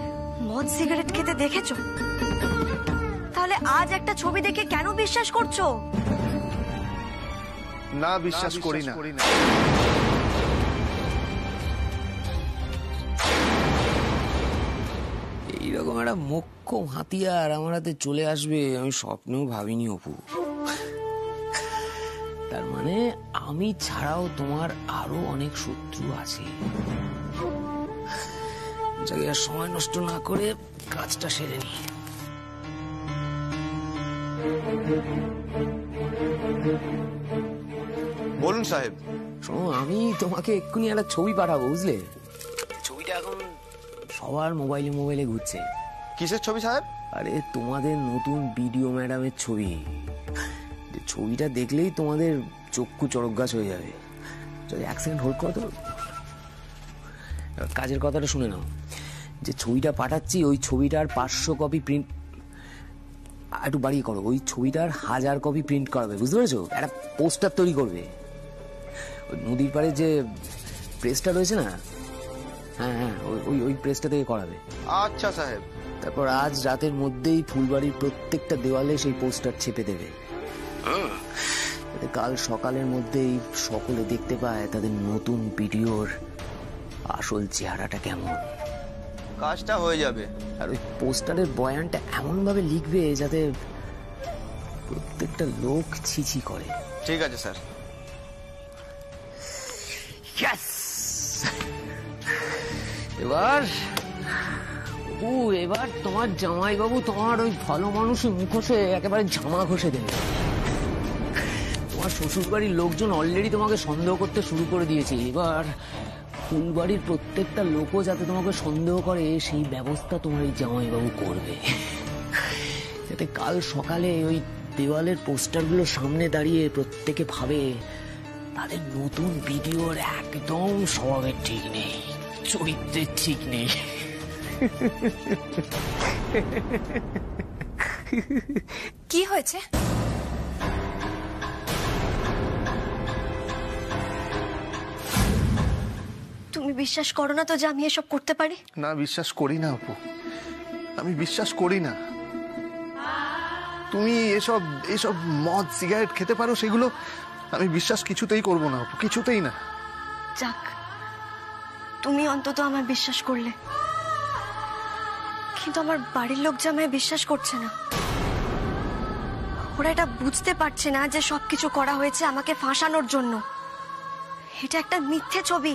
মদ সিগারেট খেতে দেখেছো? তাহলে আজ একটা ছবি দেখে কেন বিশ্বাস করছো? না, বিশ্বাস করি না। এইরকম একটা মোক্ষম হাতিয়ার আমার হাতে চলে আসবে আমি স্বপ্নেও ভাবিনি অপু। তার মানে আমি ছাড়াও তোমার আরো অনেক শত্রু আছে। যাকে আর সময় নষ্ট না করে কাজটা সেরে নি। বলুন সাহেব। শোনো, আমি তোমাকে এক্ষুনি একটা ছবি পাঠাবো, বুঝলে? ছবিটা এখন সবার মোবাইলে মোবাইলে ঘুরছে। কিসের ছবি সাহেব? আরে তোমাদের নতুন বিডিও ম্যাডামের ছবি। ছবিটা দেখলেই তোমাদের চক্ষু চড়ক গাছ হয়ে যাবে। যদি এক সেকেন্ড হোল্ড করো তো। কাজের কথাটা শুনে নাও। যে ছবিটা পাঠাচ্ছি ওই ছবিটার 500 কপি প্রিন্ট, একটু বাড়িয়ে করো, ওই ছবিটার 1000 কপি প্রিন্ট করাবে, বুঝতে পেরেছো? একটা পোস্টার তৈরি করবে। ওই নদীর পাড়ে যে প্রেসটা রয়েছে না, হ্যাঁ হ্যাঁ, ওই প্রেসটা থেকে করাবে। আচ্ছা সাহেব। তারপর আজ রাতের মধ্যেই ফুলবাড়ির প্রত্যেকটা দেওয়ালে সেই পোস্টার ছেপে দেবে। কাল সকালের মধ্যেই সকলে দেখতে পায় তাদের নতুন ভিডিওর আসল চেহারাটা কেমন। কাজটা হয়ে যাবে। আর ওই পোস্টারের বয়ানটা এমন ভাবে লিখবে যাতে প্রত্যেকটা লোক ছিছি করে। ঠিক আছে স্যার। এবার তোমার জামাইবাবু তোমার ওই ভালো মানুষের মুখোশে একেবারে জামা ঘষে দেবে। তোমার শ্বশুর বাড়ির লোকজন অলরেডি তোমাকে সন্দেহ করতে শুরু করে দিয়েছে। এবার ফুলবাড়ির প্রত্যেকটা লোকও যাতে তোমাকে সন্দেহ করে সেই ব্যবস্থা তোমার এই জামাইবাবু করবে, যাতে কাল সকালে ওই দেওয়ালের পোস্টারগুলোর সামনে দাঁড়িয়ে প্রত্যেকে ভাবে তাদের নতুন ভিডিওর একদম স্বভাবের ঠিক নেই, চরিত্রের ঠিক নেই। কি হয়েছে? তুমি বিশ্বাস করো না তো যে আমি এসব করতে পারি? না, বিশ্বাস করি না অপু, আমি বিশ্বাস করি না। তুমি এসব এসব মদ সিগারেট খেতে পারো, সেগুলো আমি বিশ্বাস কিছুতেই করবো না অপু, কিছুতেই না। যাক, তুমি অন্তত আমায় বিশ্বাস করলে, কিন্তু আমার বাড়ির লোক যে আমায় বিশ্বাস করছে না। ওরা এটা বুঝতে পারছে না যে সবকিছু করা হয়েছে আমাকে ফাঁসানোর জন্য। এটা একটা মিথ্যে ছবি,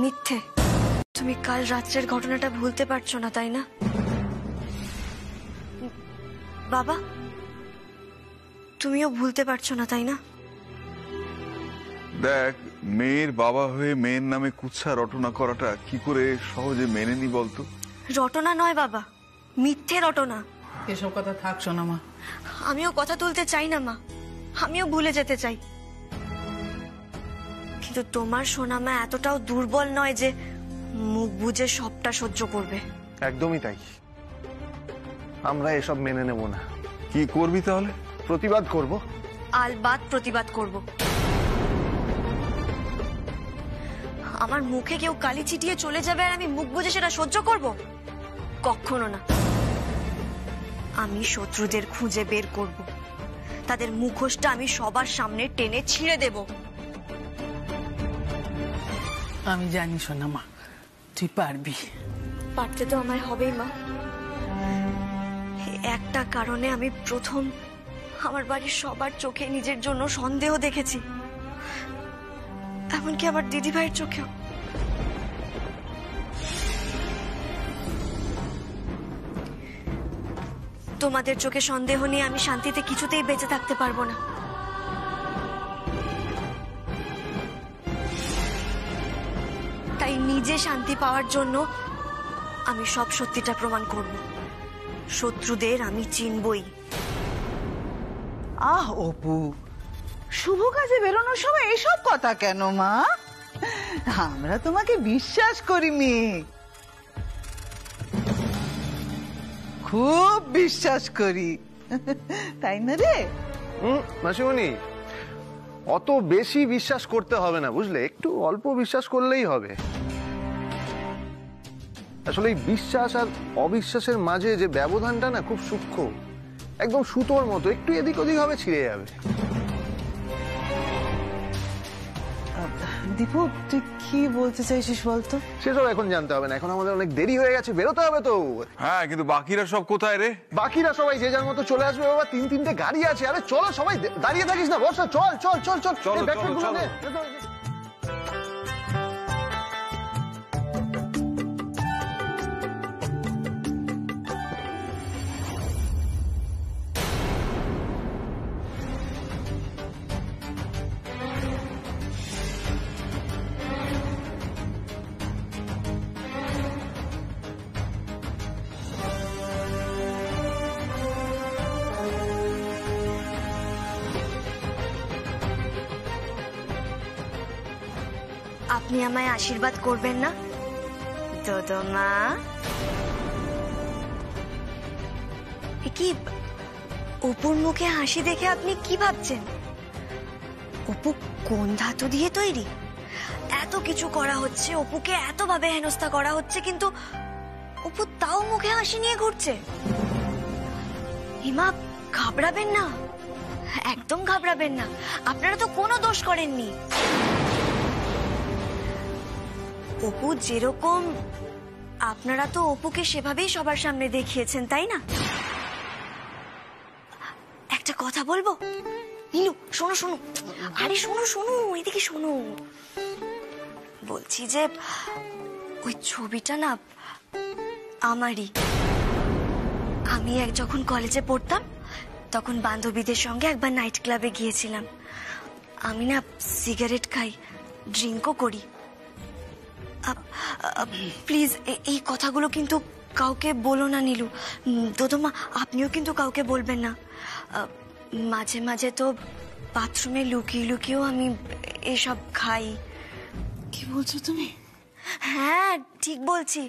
মিথ্যে। তুমি কাল রাত্রের ঘটনাটা ভুলতে পারছো না, তাই না বাবা? তুমিও ভুলতে পারছো না, তাই না? দেখ, মেয়ের বাবা হয়ে মেয়ের নামে কুৎসা রটনা করাটা কি করে সহজে মেনে নি বলতো? রটনা নয় বাবা, মিথ্যে রটনা। এসব কথা থাক শোনা মা। আমিও কথা তুলতে চাই না মা, আমিও ভুলে যেতে চাই, কিন্তু তোমার সোনামা এতটাও দুর্বল নয় যে মুখ বুজে সবটা সহ্য করবে। একদমই তাই, আমরা এসব মেনে নেব না। কি করবি তাহলে? প্রতিবাদ করব। আলবাত প্রতিবাদ করব। আমার মুখে কেউ কালি ছিটিয়ে চলে যাবে আর আমি মুখ বুজে সেটা সহ্য করব? কখনো না। আমি শত্রুদের খুঁজে বের করব, তাদের মুখোশটা আমি সবার সামনে টেনে ছিঁড়ে দেব। আমি জানি শোনা মা, তুই পারবি। পারতে তো আমায় হবেই মা। একটা কারণে আমি প্রথম আমার বাড়ির সবার চোখে নিজের জন্য সন্দেহ দেখেছি, এমনকি আমার দিদি ভাইয়ের চোখেও। তোমাদের চোখে সন্দেহ নিয়ে আমি শান্তিতে কিছুতেই বেঁচে থাকতে পারবো না। তাই নিজে শান্তি পাওয়ার জন্য আমি সব সত্যিটা প্রমাণ করব। শত্রুদের আমি চিনবই। আহ অপু, শুভ কাজে বেরোনোর সময় এসব কথা কেন মা? আমরা তোমাকে বিশ্বাস করি মেয়ে, খুব বিশ্বাস করি। তাই না রে? মাসিমণি, অত বেশি বিশ্বাস করতে হবে না, বুঝলে? একটু অল্প বিশ্বাস করলেই হবে। আসলে এই বিশ্বাস আর অবিশ্বাসের মাঝে যে ব্যবধানটা না খুব সূক্ষ্ম, একদম সুতোর মতো, একটু এদিক ওদিক হবে ছিঁড়ে যাবে। দীপু, তুই কি বলতে চাইছিস বলতো? সেসব এখন জানতে হবে না, এখন আমাদের অনেক দেরি হয়ে গেছে, বেরোতে হবে তো। হ্যাঁ, কিন্তু বাকিরা সব কোথায় রে? বাকিরা সবাই যে যার মতো চলে আসবে বাবা, 3-3টে গাড়ি আছে। আরে চলো, সবাই দাঁড়িয়ে থাকিস না, বর্ষা, চল চল চল চল চল। আপনি আমায় আশীর্বাদ করবেন না দোদমা? কি অপুর মুখে হাসি দেখে আপনি কি ভাবছেন? অপু কোন ধাতু দিয়ে তৈরি? এত কিছু করা হচ্ছে, অপুকে এতভাবে হেনস্থা করা হচ্ছে, কিন্তু অপু তাও মুখে হাসি নিয়ে ঘুরছে। হিমা, ঘাবড়াবেন না, একদম ঘাবড়াবেন না। আপনারা তো কোনো দোষ করেননি। অপু যেরকম, আপনারা তো অপুকে সেভাবেই সবার সামনে দেখিয়েছেন, তাই না? একটা কথা বলবো নীলু, শোনো শোনো। আরে শোনো শোনো, এদিকে শোনো। বলছি যে ওই ছবিটা না আমারই। আমি যখন কলেজে পড়তাম তখন বান্ধবীদের সঙ্গে একবার নাইট ক্লাবে গিয়েছিলাম। আমি না সিগারেট খাই, ড্রিঙ্কও করি। প্লিজ এই কথাগুলো কিন্তু কাউকে বলো না নীলু। দোদমা, আপনিও কিন্তু কাউকে বলবেন না। মাঝে মাঝে তো বাথরুমে লুকিয়ে লুকিয়েও আমি এসব খাই। কি বলছো তুমি? হ্যাঁ, ঠিক বলছি,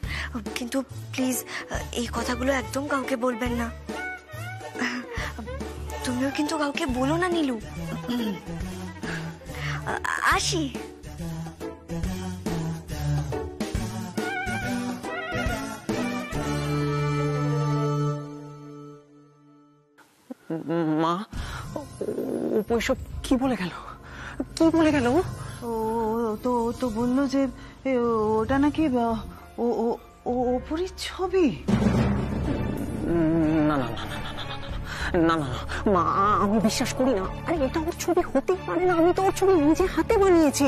কিন্তু প্লিজ এই কথাগুলো একদম কাউকে বলবেন না। তুমিও কিন্তু কাউকে বলো না নীলু। আসি। মা, অপু এসব কি বলে গেল? কি বলে গেল? ও তো বললো যে ওটা নাকি অপুরই ছবি। না না না না না না না না, মা, আমি বিশ্বাস করি না। আরে এটা ওর ছবি হতেই পারে না, আমি তো ওর ছবি নিজে হাতে বানিয়েছি।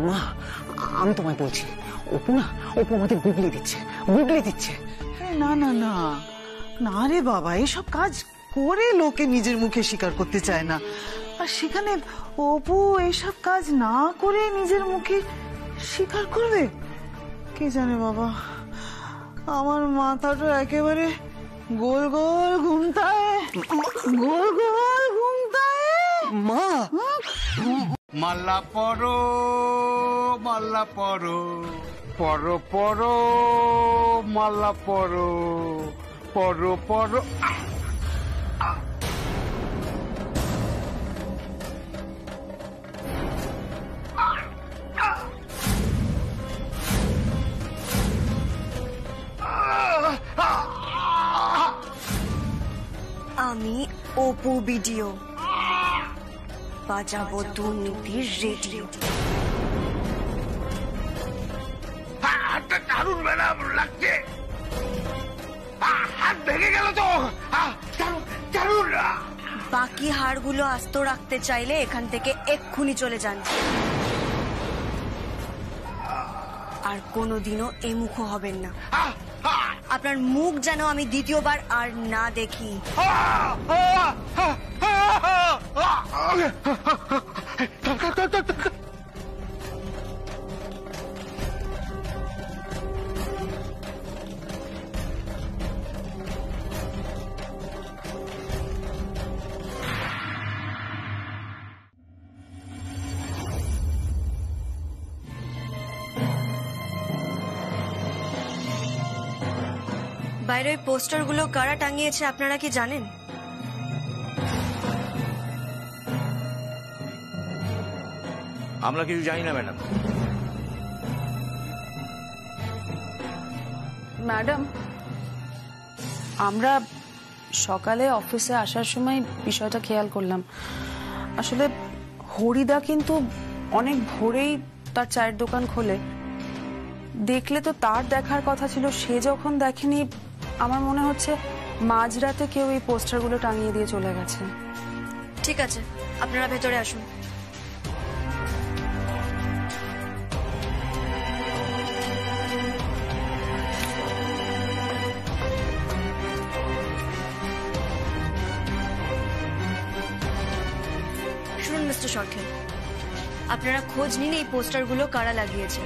মা, আমি তোমায় বলছি, অপু আমাদের গুগলি দিচ্ছে। না না না না রে বাবা, এসব কাজ করে লোকে নিজের মুখে স্বীকার করতে চায় না। আর সেখানে অপু এসব কাজ না করে নিজের মুখে স্বীকার করবে? কে জানে বাবা, আমার মাথাটা একেবারে গোল গোল ঘুমতায়। মা, মাল্লা পরো মাল্লা পরো, পরো পরো মাল্লা পরো, পরো পরো। আমি অপু ভিডিও বাজাবো দুর্নীতির রেডিও। দারুণ ম্যাডাম লাগছে, হাত ভেঙে গেল তো। দারুণ। বাকি হাড়গুলো আস্ত রাখতে চাইলে এখান থেকে এক্ষুনি চলে যান, আর কোনোদিনও এ মুখ হবেন না। আপনার মুখ যেন আমি দ্বিতীয়বার আর না দেখি। বাইরে ওই পোস্টারগুলো কারা টাঙিয়েছে আপনারা কি জানেন? আমরা কিছু জানি না ম্যাডাম। ম্যাডাম, আমরা সকালে অফিসে আসার সময় বিষয়টা খেয়াল করলাম। আসলে হরিদা কিন্তু অনেক ভোরেই তার চায়ের দোকান খোলে। দেখলে তো তার দেখার কথা ছিল, সে যখন দেখেনি, আমার মনে হচ্ছে মাঝরাতে কেউ এই পোস্টারগুলো টাঙিয়ে দিয়ে চলে গেছে। ঠিক আছে, আপনারা ভেতরে আসুন। শুনুন মিস্টার সরকার, আপনারা খোঁজ নিন এই পোস্টারগুলো কারা লাগিয়েছে।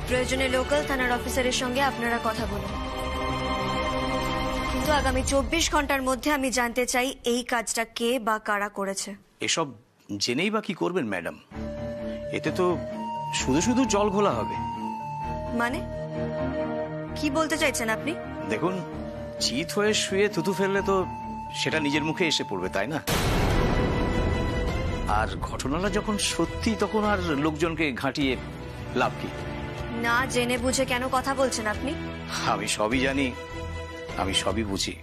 প্রয়োজনে লোকাল থানার অফিসারের সঙ্গে আপনারা কথা বলুন, কিন্তু আগামী 24 ঘন্টার মধ্যে আমি জানতে চাই এই কাজটা কে বা কারা করেছে। এসব জেনেই বা কি করবেন ম্যাডাম? এতে তো শুধু শুধু জল ঘোলা হবে। মানে কি বলতে চাইছেন আপনি? দেখুন, চিত হয়ে শুয়ে থুতু ফেললে তো সেটা নিজের মুখে এসে পড়বে, তাই না? আর ঘটনাটা যখন সত্যি, তখন আর লোকজনকে ঘাঁটিয়ে লাভ কি? না জেনে বুঝে কেন কথা বলছেন আপনি? আমি সবই জানি, আমি সবই বুঝি।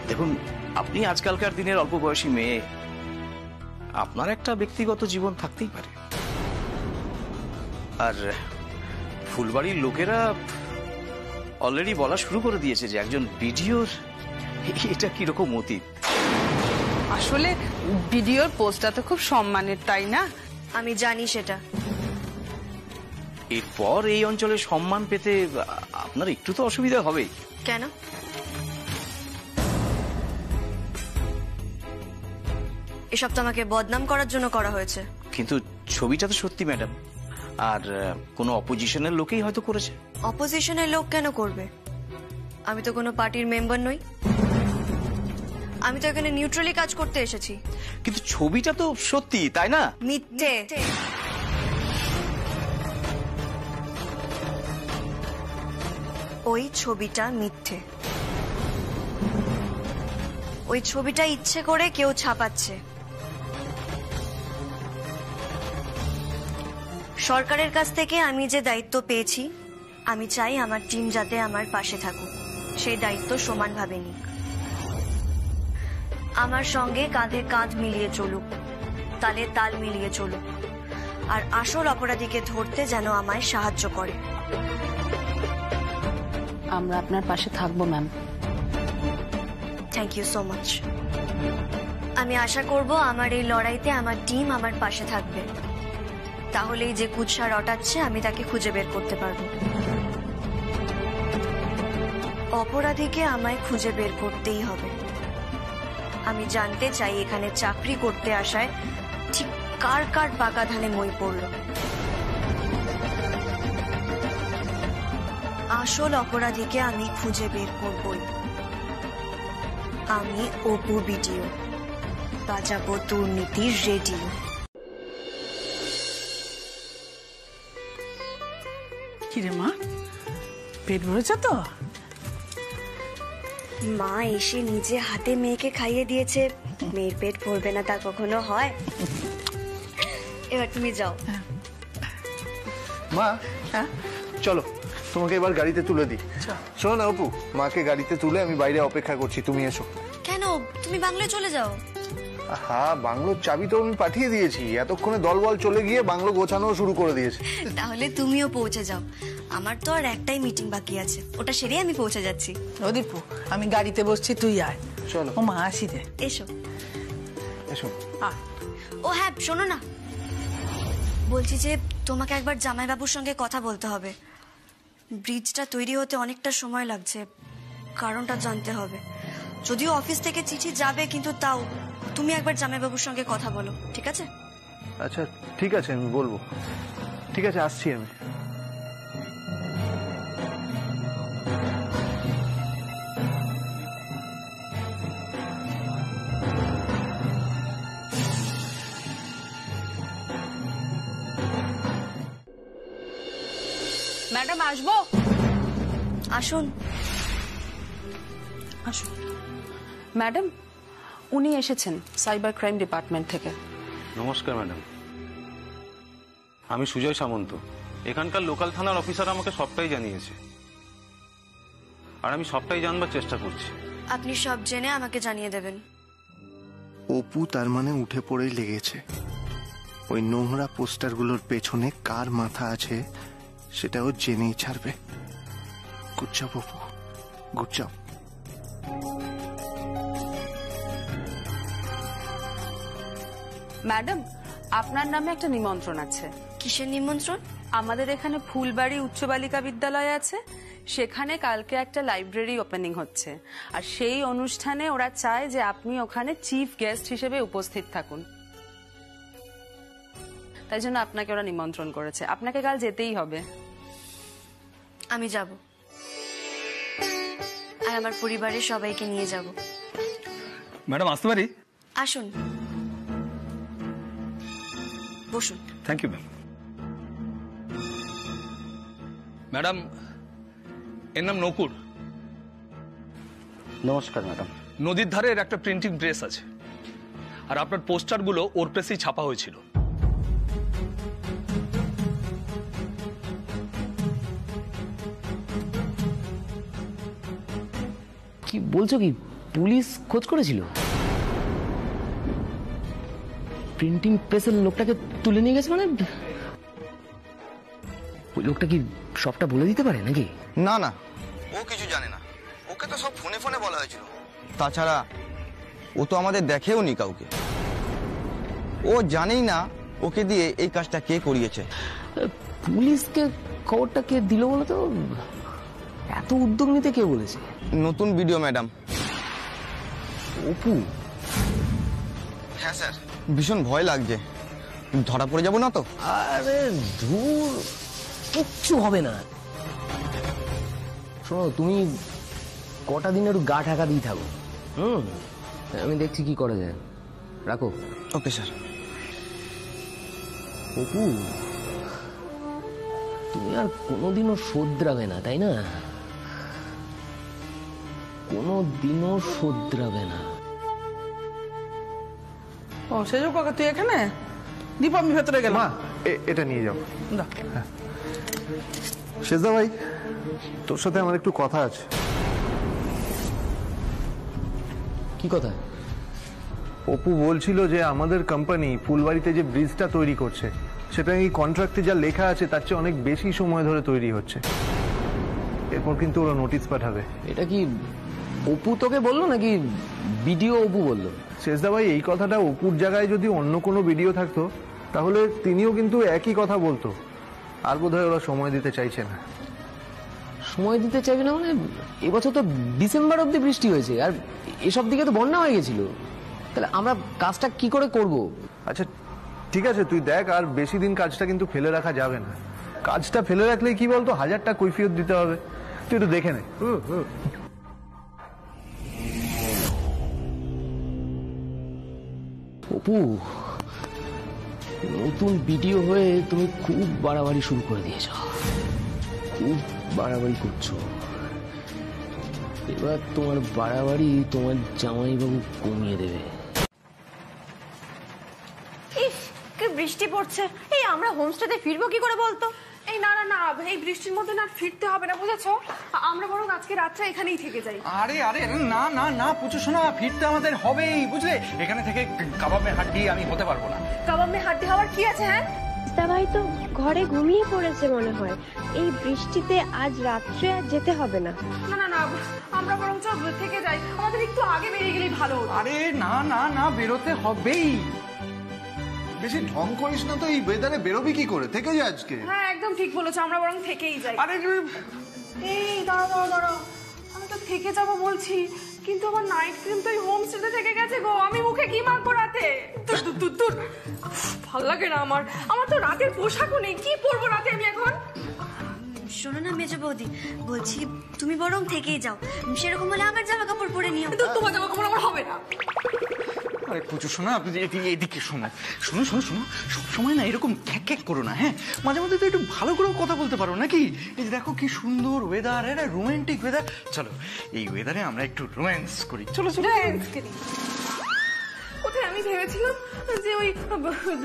দেখুন, আপনি আজকালকার দিনের অল্প বয়সী মেয়ে, আপনার একটা ব্যক্তিগত জীবন থাকতেই পারে। আর ফুলবাড়ির লোকেরা অলরেডি বলা শুরু করে দিয়েছে যে একজন বিডিওর এটা কিরকম অতীত। আসলে ভিডিওর পোস্টটা তো খুব সম্মানের, তাই না? আমি জানি সেটা। এরপর এই অঞ্চলে সম্মান পেতে আপনার একটু তো অসুবিধা হবে। কেন? এসব তো আমাকে বদনাম করার জন্য করা হয়েছে। কিন্তু ছবিটা তো সত্যি ম্যাডাম, আর কোনো অপোজিশনের লোকেই হয়তো করেছে। অপোজিশনের লোক কেন করবে? আমি তো কোনো পার্টির মেম্বার নই, আমি তো এখানে নিউট্রালি কাজ করতে এসেছি। কিন্তু ছবিটা তো সত্যি, তাই না? মিথ্যে। ওই ছবিটা মিথ্যে। ওই ছবিটা ইচ্ছে করে কেউ ছাপাচ্ছে। সরকারের কাছ থেকে আমি যে দায়িত্ব পেয়েছি, আমি চাই আমার টিম যাতে আমার পাশে থাকুক, সেই দায়িত্ব সমানভাবে নিক, আমার সঙ্গে কাঁধে কাঁধ মিলিয়ে চলুক, তালে তাল মিলিয়ে চলুক, আর আসল অপরাধীকে ধরতে যেন আমায় সাহায্য করে। আমরা আপনার পাশে থাকবো ma'am. Thank you so much. আমি আশা করব আমার এই লড়াইতে আমার টিম আমার পাশে থাকবে, তাহলেই যে কুৎসা রটাচ্ছে আমি তাকে খুঁজে বের করতে পারবো। অপরাধীকে আমায় খুঁজে বের করতেই হবে। আমি জানতে চাই এখানে চাকরি করতে আসায় ঠিক কার কার পাকা ধানে মই পড়ল। আসল অপরাধীকে আমি খুঁজে বের করবই। আমি অপু বিডিও, বাজাবো দুর্নীতির রেডিও। কিরে মা, পেট ভরেছে তো? মা এসে নিজে হাতে মেয়েকে খাইয়ে দিয়েছে, মেয়ের পেট ভরবে না তা কখনো হয়? এবার তুমি যাও। মা চলো, তোমাকে এবার গাড়িতে তুলে দিই। শোনো না অপু, মাকে গাড়িতে তুলে আমি বাইরে অপেক্ষা করছি, তুমি এসো। কেন? তুমি বাংলোয় চলে যাও। হ্যাঁ, বাংলোর চাবি তো আমি পাঠিয়ে দিয়েছি, এতক্ষণে দলবল চলে গিয়ে বাংলো গোছানো শুরু করে দিয়েছে। তাহলে তুমিও পৌঁছে যাও, আমার তো আর একটাই মিটিং বাকি আছে, ওটা সেরে আমি পৌঁছে যাচ্ছি। ও দীপু, আমি গাড়িতে বসছি, তুই আয়। চলো। ও মা, আসি রে। এসো এসো। ও হ্যাঁ, শোনো না, বলছি যে তোমাকে একবার জামাইবাবুর সঙ্গে কথা বলতে হবে। ব্রিজটা তৈরি হতে অনেকটা সময় লাগছে, কারণটা জানতে হবে। যদিও অফিস থেকে চিঠি যাবে, কিন্তু তাও তুমি একবার জামাইবাবুর সঙ্গে কথা বলো, ঠিক আছে? আচ্ছা ঠিক আছে, আমি বলবো। ঠিক আছে, আসছি আমি। ম্যাডাম আসবো? আসুন আসুন। ম্যাডাম, উনি এসেছেন সাইবার ক্রাইম ডিপার্টমেন্ট থেকে। নমস্কার ম্যাডাম, আমি সুজয় সামন্ত। এখানকার লোকাল থানার অফিসার আমাকে সবটাই জানিয়েছে, আর আমি সবটাই জানবার চেষ্টা করছি। আপনি সব জেনে আমাকে জানিয়ে দেবেন। অপু তার মানে উঠে পড়েই লেগেছে। ওই নোংরা পোস্টারগুলোর পেছনে কার মাথা আছে সেটাও জেনেই ছাড়বে। Good job Apu, good job. Madam, আপনার নামে একটা নিমন্ত্রণ আছে। কিসের নিমন্ত্রণ? আমাদের এখানে ফুলবাড়ি উচ্চ বালিকা বিদ্যালয় আছে, সেখানে কালকে একটা লাইব্রেরি ওপেনিং হচ্ছে, আর সেই অনুষ্ঠানে ওরা চায় যে আপনি ওখানে চিফ গেস্ট হিসেবে উপস্থিত থাকুন। তাই জন্য আপনাকে ওরা নিমন্ত্রণ করেছে। আপনাকে কাল যেতেই হবে। আমি যাব, আর আমার পরিবারের সবাইকে নিয়ে যাব। ম্যাডাম আসতে পারি? আসুন, বসুন। Thank you ma'am. ম্যাডাম, এর নাম নকুর। নমস্কার ম্যাডাম। নদীর ধারের একটা প্রিন্টিং প্রেস আছে, আর আপনার পোস্টারগুলো ওর প্রেসেই ছাপা হয়েছিল। কি বলছো? কি পুলিশ খোঁজ করেছিল? প্রিন্টিং প্রেসের লোকটাকে তুলে নিয়ে গেছে মানে? ওই লোকটা কি সবটা বলে দিতে পারে নাকি? না না, ও কিছু জানে না। ওকে তো সব ফোনে ফোনে বলা হয়েছিল। তাছাড়া ও তো আমাদের দেখেও নি কাউকে। ও জানেই না ওকে দিয়ে এই কাজটা কে করিয়েছে। পুলিশকে খবরটা কে দিল বলো তো? এত উদ্যোগ নিতে কে বলেছে? নতুন ভিডিও ম্যাডাম। অপু? হ্যাঁ স্যার, ভীষণ ভয় লাগছে। ধরা পড়ে যাব না তো? আরে ধুর, কিচ্ছু হবে না। শোনো, তুমি কটা দিন একটু গা ঢাকা দিয়ে থাকো। আমি দেখছি কি করা যায়। রাখো। Okay sir. অপু, তুমি আর কোনোদিনও শোধরাবে না, তাই না? কোনোদিনও শোধরাবে না। ও সেজো কাকা, তুই এখানে? দীপ, আমি ভেতরে গেলাম। এটা নিয়ে যাও। শেষদা ভাই, তোর সাথে আমার একটু কথা আছে। কি কথা? অপু বলছিল যে আমাদের কোম্পানি ফুলবাড়িতে যে ব্রিজটা তৈরি করছে সেটা এই কন্ট্রাক্টে যা লেখা আছে তার চেয়ে অনেক বেশি সময় ধরে তৈরি হচ্ছে। এরপর কিন্তু ওরা নোটিশ পাঠাবে। এটা কি অপু তোকে বললো নাকি ভিডিও অপু বললো? শেষদা ভাই, এই কথাটা অপুর জায়গায় যদি অন্য কোনো ভিডিও থাকতো তাহলে তিনিও কিন্তু একই কথা বলতো। আর বোধহয় ওরা সময় দিতে চাইছে না। সময় দিতে চাইবে না মানে? এবছর তো ডিসেম্বর অব্দি বৃষ্টি হয়েছে, আর এসব দিকে তো বন্যা হয়ে গেছিল। তাহলে আমরা কাজটা কি করে করব? আচ্ছা ঠিক আছে, তুই দেখ। আর বেশি দিন কাজটা কিন্তু ফেলে রাখা যাবে না। কাজটা ফেলে রাখলে কি বলতো, 1000 টাকা কৈফিয়ত দিতে হবে। তুই একটু দেখে নে। অপু, নতুন ভিডিও হয়ে তুমি খুব বাড়াবাড়ি শুরু করে দিয়েছ। খুব বাড়াবাড়ি করছো। এবার তোমার বাড়াবাড়ি তোমার জামাইবাবু কমিয়ে দেবে। ইস, কি বৃষ্টি পড়ছে। এই আমরা হোমস্টেতে ফিরবো কি করে বলতো? এই না না না, এই বৃষ্টির মধ্যে না ফিরতে হবে না, বুঝেছো? আমরা বরং আজকে রাতটা এখানেই থেকে যাই। আরে আরে না না না পুচু শোনা, ফিরতে আমাদের হবেই, বুঝলে? এখানে থেকে কাবাবে হাড্ডি আমি হতে পারবো না। কাবাবে হাড্ডি হওয়ার কি আছে? হ্যাঁ, ভাই তো ঘরে ঘুমিয়ে পড়েছে মনে হয়। এই বৃষ্টিতে আজ রাত্রে আর যেতে হবে না। না না না, আমরা বরং থেকে যাই। আমাদের একটু আগে বেরিয়ে গেলেই ভালো হতো। আরে না না না, বেরোতে হবেই। বেশি ঢং করিস না তো। এই ওয়েদারে বেরোবি কি করে? থেকে যা আজকে। হ্যাঁ একদম ঠিক বলেছো, আমরা বরং থেকেই যাই। আরে এই দাঁড়াও দাঁড়াও, আমি তো থেকে যাবো বলছি, কিন্তু আমার নাইট ক্রিম তো এই হোমস্টেতে থেকে গেছে গো। আমি মুখে কি মাখবো রাতে? দূর, ভাল লাগে না আমার। আমার তো রাতের পোশাকও নেই, কি পরবো রাতে আমি এখন? শোনো না মেজো বৌদি, বলছি তুমি বরং থেকেই যাও। সেরকম হলে আমার জামা কাপড় পরে নিও। তোমার জামা কাপড় আমার হবে না। আরে পুজো শোনা, আপনি এদিকে শোনো, শোনো শোনো শোনো, সবসময় না এরকম খ্যাক খ্যাক করো না, হ্যাঁ? মাঝে মাঝে তো একটু ভালো করেও কথা বলতে পারো নাকি? এই যে দেখো কি সুন্দর ওয়েদার, এটা রোমান্টিক ওয়েদার। চলো এই ওয়েদারে আমরা একটু রোম্যান্স করি, চলো চলো। কোথায় আমি ভেবেছিলাম যে ওই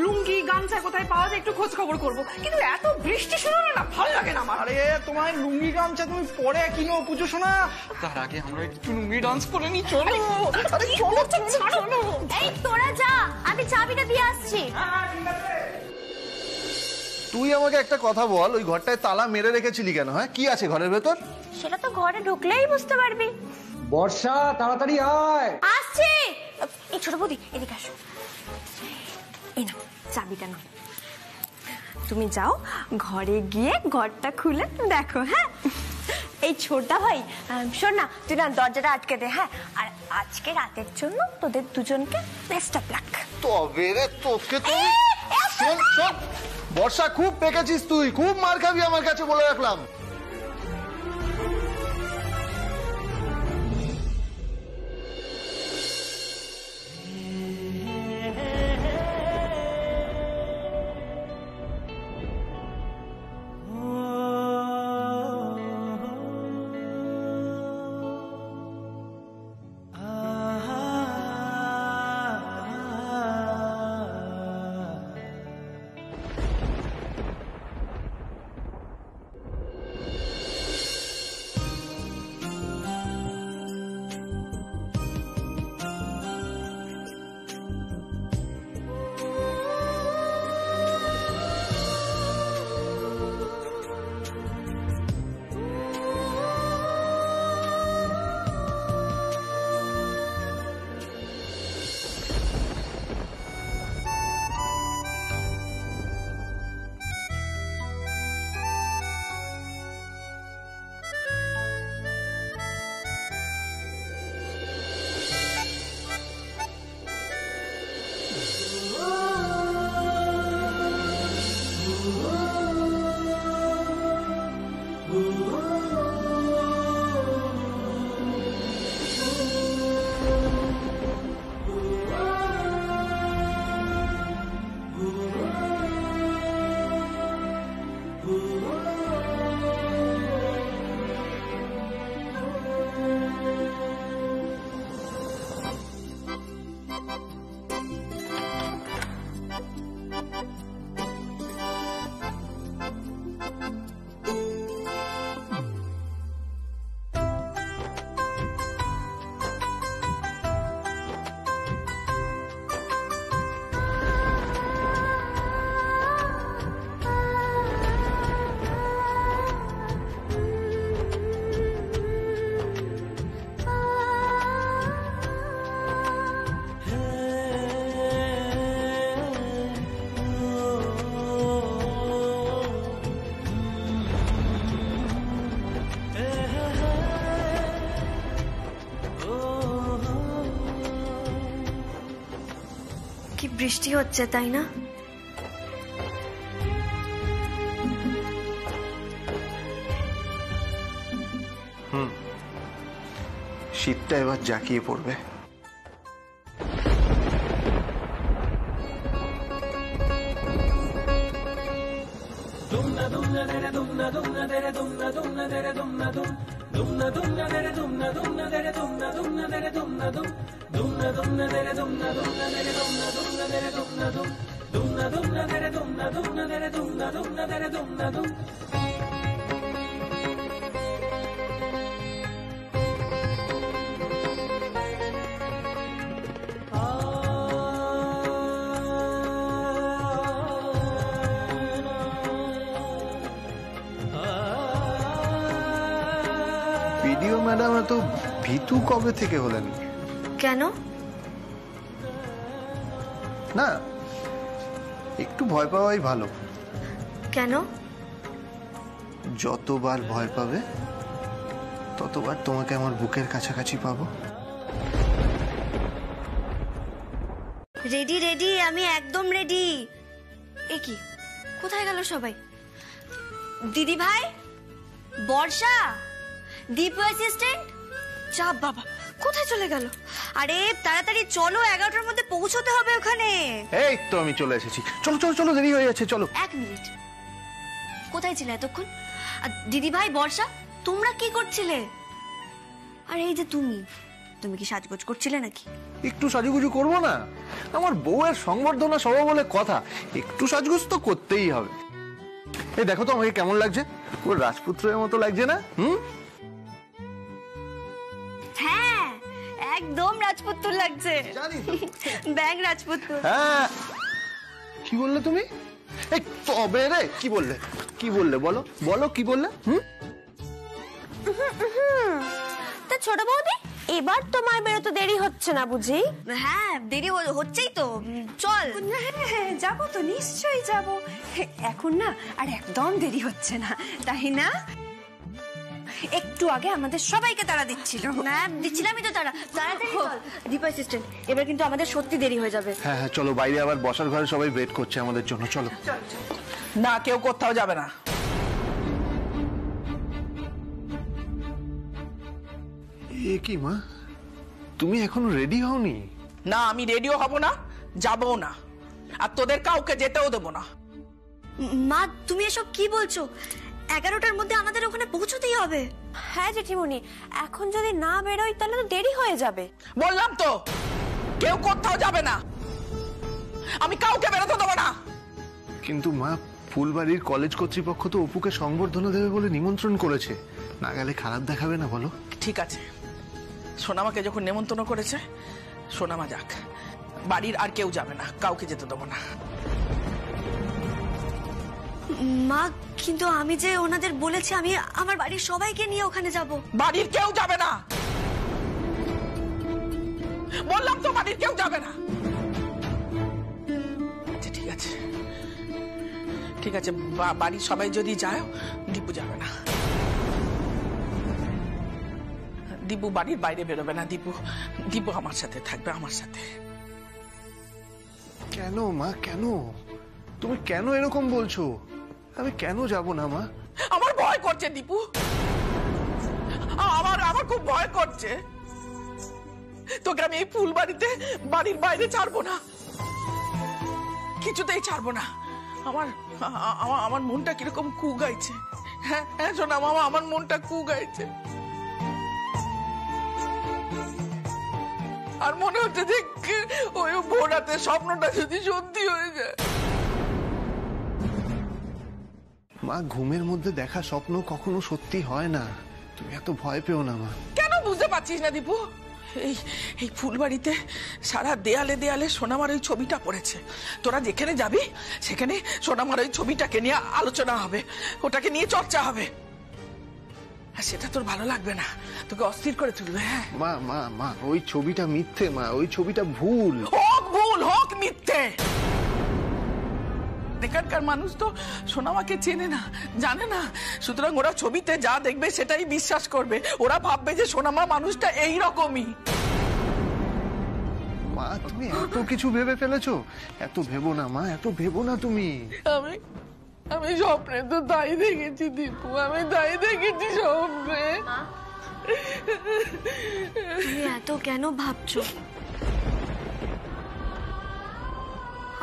লুঙ্গি গামছা কোথায় পাওয়া যায় একটু খোঁজ খবর করবো, কিন্তু এত বৃষ্টি শুরু হলো না, ভালো লাগে না আমার। আরে তোমার লুঙ্গি গামছা তুমি পরে কিনো পুজো শোনা, তার আগে আমরা একটু লুঙ্গি ডান্স করে নি, চলো। আরে চলো চলো। এই তোরা যা, আমি চাবিটা দিয়ে আসছি। তুই আমাকে একটা কথা বল, ওই ঘরটায় তালা মেরে রেখেছিলি কেন? হ্যাঁ, কি আছে ঘরের ভেতর? সেটা তো ঘরে ঢুকলেই বুঝতে পারবি। বর্ষা তাড়াতাড়ি আয়। আসছি। এই ছোট বৌদি এদিকে আসো, এই নাও চাবিটা নাও, তুমি যাও ঘরে গিয়ে ঘরটা খুলে দেখো। হ্যাঁ এই ছোটদা ভাই, শোন না, তুই না দরজাটা আটকে দে। হ্যাঁ, আর আজকে রাতের জন্য তোদের দুজনকে বেস্ট অফ লাক। তবে রে তোকে তো শোন শোন, বর্ষা খুব পেকেছিস তুই, খুব মার খাবি আমার কাছে বলে রাখলাম। বৃষ্টি হচ্ছে তাই না? শীতটা এবার জাঁকিয়ে পড়বে। বিডিও ম্যাডাম এত ভীতু কবে থেকে হলেন? কেন? না, একটু ভয় পাওয়াই ভালো। কেন? যতবার ভয় পাবে ততবার তোমাকে আমার বুকের কাছাকাছি পাবো। রেডি রেডি, আমি একদম রেডি। এ কি, কোথায় গেল সবাই? দিদি ভাই, বর্ষা, দীপু অ্যাসিস্ট্যান্ট, চাপ বাবা, কোথায় চলে গেল? আরে তাড়াতাড়ি চলো, 11টার মধ্যে পৌঁছতে হবে ওখানে। এই তো আমি চলে এসেছি, চলো চলো চলো, দেরি হয়ে যাচ্ছে, চলো। 1 মিনিট, কোথায় ছিলে এতক্ষণ? আর দিদি ভাই, বর্ষা, তোমরা কি করছিলে? আর এই যে তুমি কি সাজগোজ করছিলে নাকি? একটু সাজুগুজু করবো না? আমার বউয়ের সংবর্ধনা সভা বলে কথা, একটু সাজগোজ তো করতেই হবে। এই দেখো তো আমাকে কেমন লাগছে, ওর রাজপুত্রের মতো লাগছে না? হ্যাঁ, একদম রাজপুত্র লাগছে। ব্যাং রাজপুত্র। হ্যাঁ, কি বললে তুমি? এই তবে রে, কি বললে? কি বললে বলো বলো, কি বললে? তা ছোট বৌদি, এবার তোমার বেরোতে দেরি হচ্ছে না বুঝি? হ্যাঁ, দেরি হচ্ছেই তো, চল। হ্যাঁ, যাবো তো, নিশ্চয়ই যাবো। এখন না আর একদম দেরি হচ্ছে না, তাই না? একটু আগে আমাদের সবাইকে তাড়া দিচ্ছিল। না, দিচ্ছিলামই তো তারা। তাড়াতাড়ি চল দীপা অ্যাসিস্ট্যান্ট, এবার কিন্তু আমাদের সত্যি দেরি হয়ে যাবে। হ্যাঁ হ্যাঁ, চলো, বাইরে আবার বসার ঘরে সবাই ওয়েট করছে আমাদের জন্য, চলো। না, কেউ কোথাও যাবে না। এ কি মা, তুমি এখনো রেডি হওনি? না, আমি রেডিও হব না, যাবো না, আর তোদের কাউকে যেতেও দেবো না। মা, তুমি এসব কি বলছো? 11টার মধ্যে আমাদের ওখানে পৌঁছতেই হবে। হ্যাঁ জেঠিমণি, এখন যদি না বেরোই তাহলে তো দেরি হয়ে যাবে। বললাম তো, কেউ কোথাও যাবে না, আমি কাউকে বেরোতে দেবো না। কিন্তু মা, ফুলবাড়ির কলেজ কর্তৃপক্ষ তো অপুকে সংবর্ধনা দেবে বলে নিমন্ত্রণ করেছে, না গেলে খারাপ দেখাবে না বলো? ঠিক আছে, সোনামাকে যখন নেমন্তন্ন করেছে, সোনামা যাক, বাড়ির আর কেউ যাবে না, কাউকে যেতে দেবো না। মা, কিন্তু আমি যে ওনাদের বলেছি আমি আমার বাড়ির সবাইকে নিয়ে ওখানে যাব। বাড়ির কেউ যাবে না, বললাম তো, বাড়ির কেউ যাবে না। আচ্ছা ঠিক আছে, ঠিক আছে, বাড়ির সবাই যদি যায়, দীপু যাবে না। দীপু বাড়ির বাইরে বেরোবে না, দীপু আমার সাথে থাকবে, আমার সাথে। কেন মা, কেন? তুমি কেন এরকম বলছো? আমি কেন যাব না মা? আমার ভয় করছে দীপু, আমার খুব ভয় করছে। তোকে আমি এই ফুলবাড়িতে বাড়ির বাইরে ছাড়বো না, কিছুতেই ছাড়বো না। আমার মনটা কিরকম কু গাইছে। হ্যাঁ হ্যাঁ, শোনা মামা, আমার মনটা কু গাইছে, আর মনে হচ্ছে যে ওই ভোরাতে স্বপ্নটা যদি সত্যি হয়ে যায়। মা, ঘুমের মধ্যে দেখা স্বপ্ন কখনো সত্যি হয় না, তুমি এত ভয় পেও না মা। কেন বুঝতে পারছিস না দীপু? এই ফুলবাড়িতে সারা দেয়ালে দেয়ালে সোনামার ওই ছবিটা পড়েছে। তোরা যেখানে যাবি সেখানে সোনামার ওই ছবিটাকে নিয়ে আলোচনা হবে, ওটাকে নিয়ে চর্চা হবে, আর সেটা তোর ভালো লাগবে না, তোকে অস্থির করে তুলবে। হ্যাঁ মা মা মা, ওই ছবিটা মিথ্যে মা, ওই ছবিটা ভুল। হোক মিথ্যে, এখানকার মানুষ তো সোনামাকে চেনে না, জানে না, সুতরাং ওরা ছবিতে যা দেখবে সেটাই বিশ্বাস করবে। ওরা ভাববে যে সোনামা মানুষটা এইরকমই। মা, তুমি এত কিছু ভেবে ফেলেছো? এত ভেবো না মা, এত ভেবো না তুমি। আমি স্বপ্নে তো তাই দেখেছি দীপু, আমি তাই দেখেছি স্বপ্নে। তুমি এত কেন ভাবছো?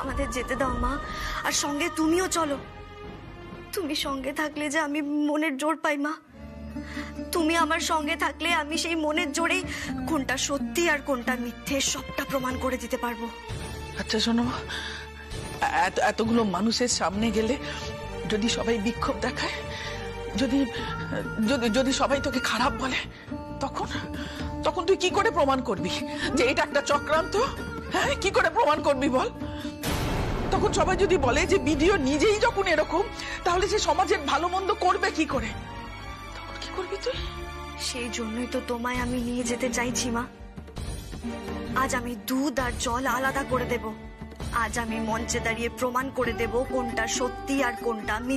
আমাদের যেতে দাও মা, আর সঙ্গে তুমিও চলো। তুমি সঙ্গে থাকলে যে আমি মনের জোর পাই মা, তুমি আমার সঙ্গে থাকলে আমি সেই মনের জোরে কোনটা সত্যি আর কোনটা মিথ্যে সবটা প্রমাণ করে দিতে পারবো। আচ্ছা শোনো, এতগুলো মানুষের সামনে গেলে যদি সবাই বিক্ষোভ দেখায়, যদি যদি যদি সবাই তোকে খারাপ বলে, তখন তুই কি করে প্রমাণ করবি যে এটা একটা চক্রান্ত? হ্যাঁ, কি করে প্রমাণ করবি বল? তখন সবাই যদি বলে যে ভিডিও নিজেই যখন এরকম, তাহলে সে সমাজের ভালো মন্দ করবে কি করে? তখন কি করবি তুই? সেই জন্যই তো তোমায় আমি নিয়ে যেতে চাইছি মা। আজ আমি দুধ আর জল আলাদা করে দেব। আজ আমি মঞ্চে দাঁড়িয়ে প্রমাণ করে দেব কোনটা সত্যি আর কোনটা মিথ্যে।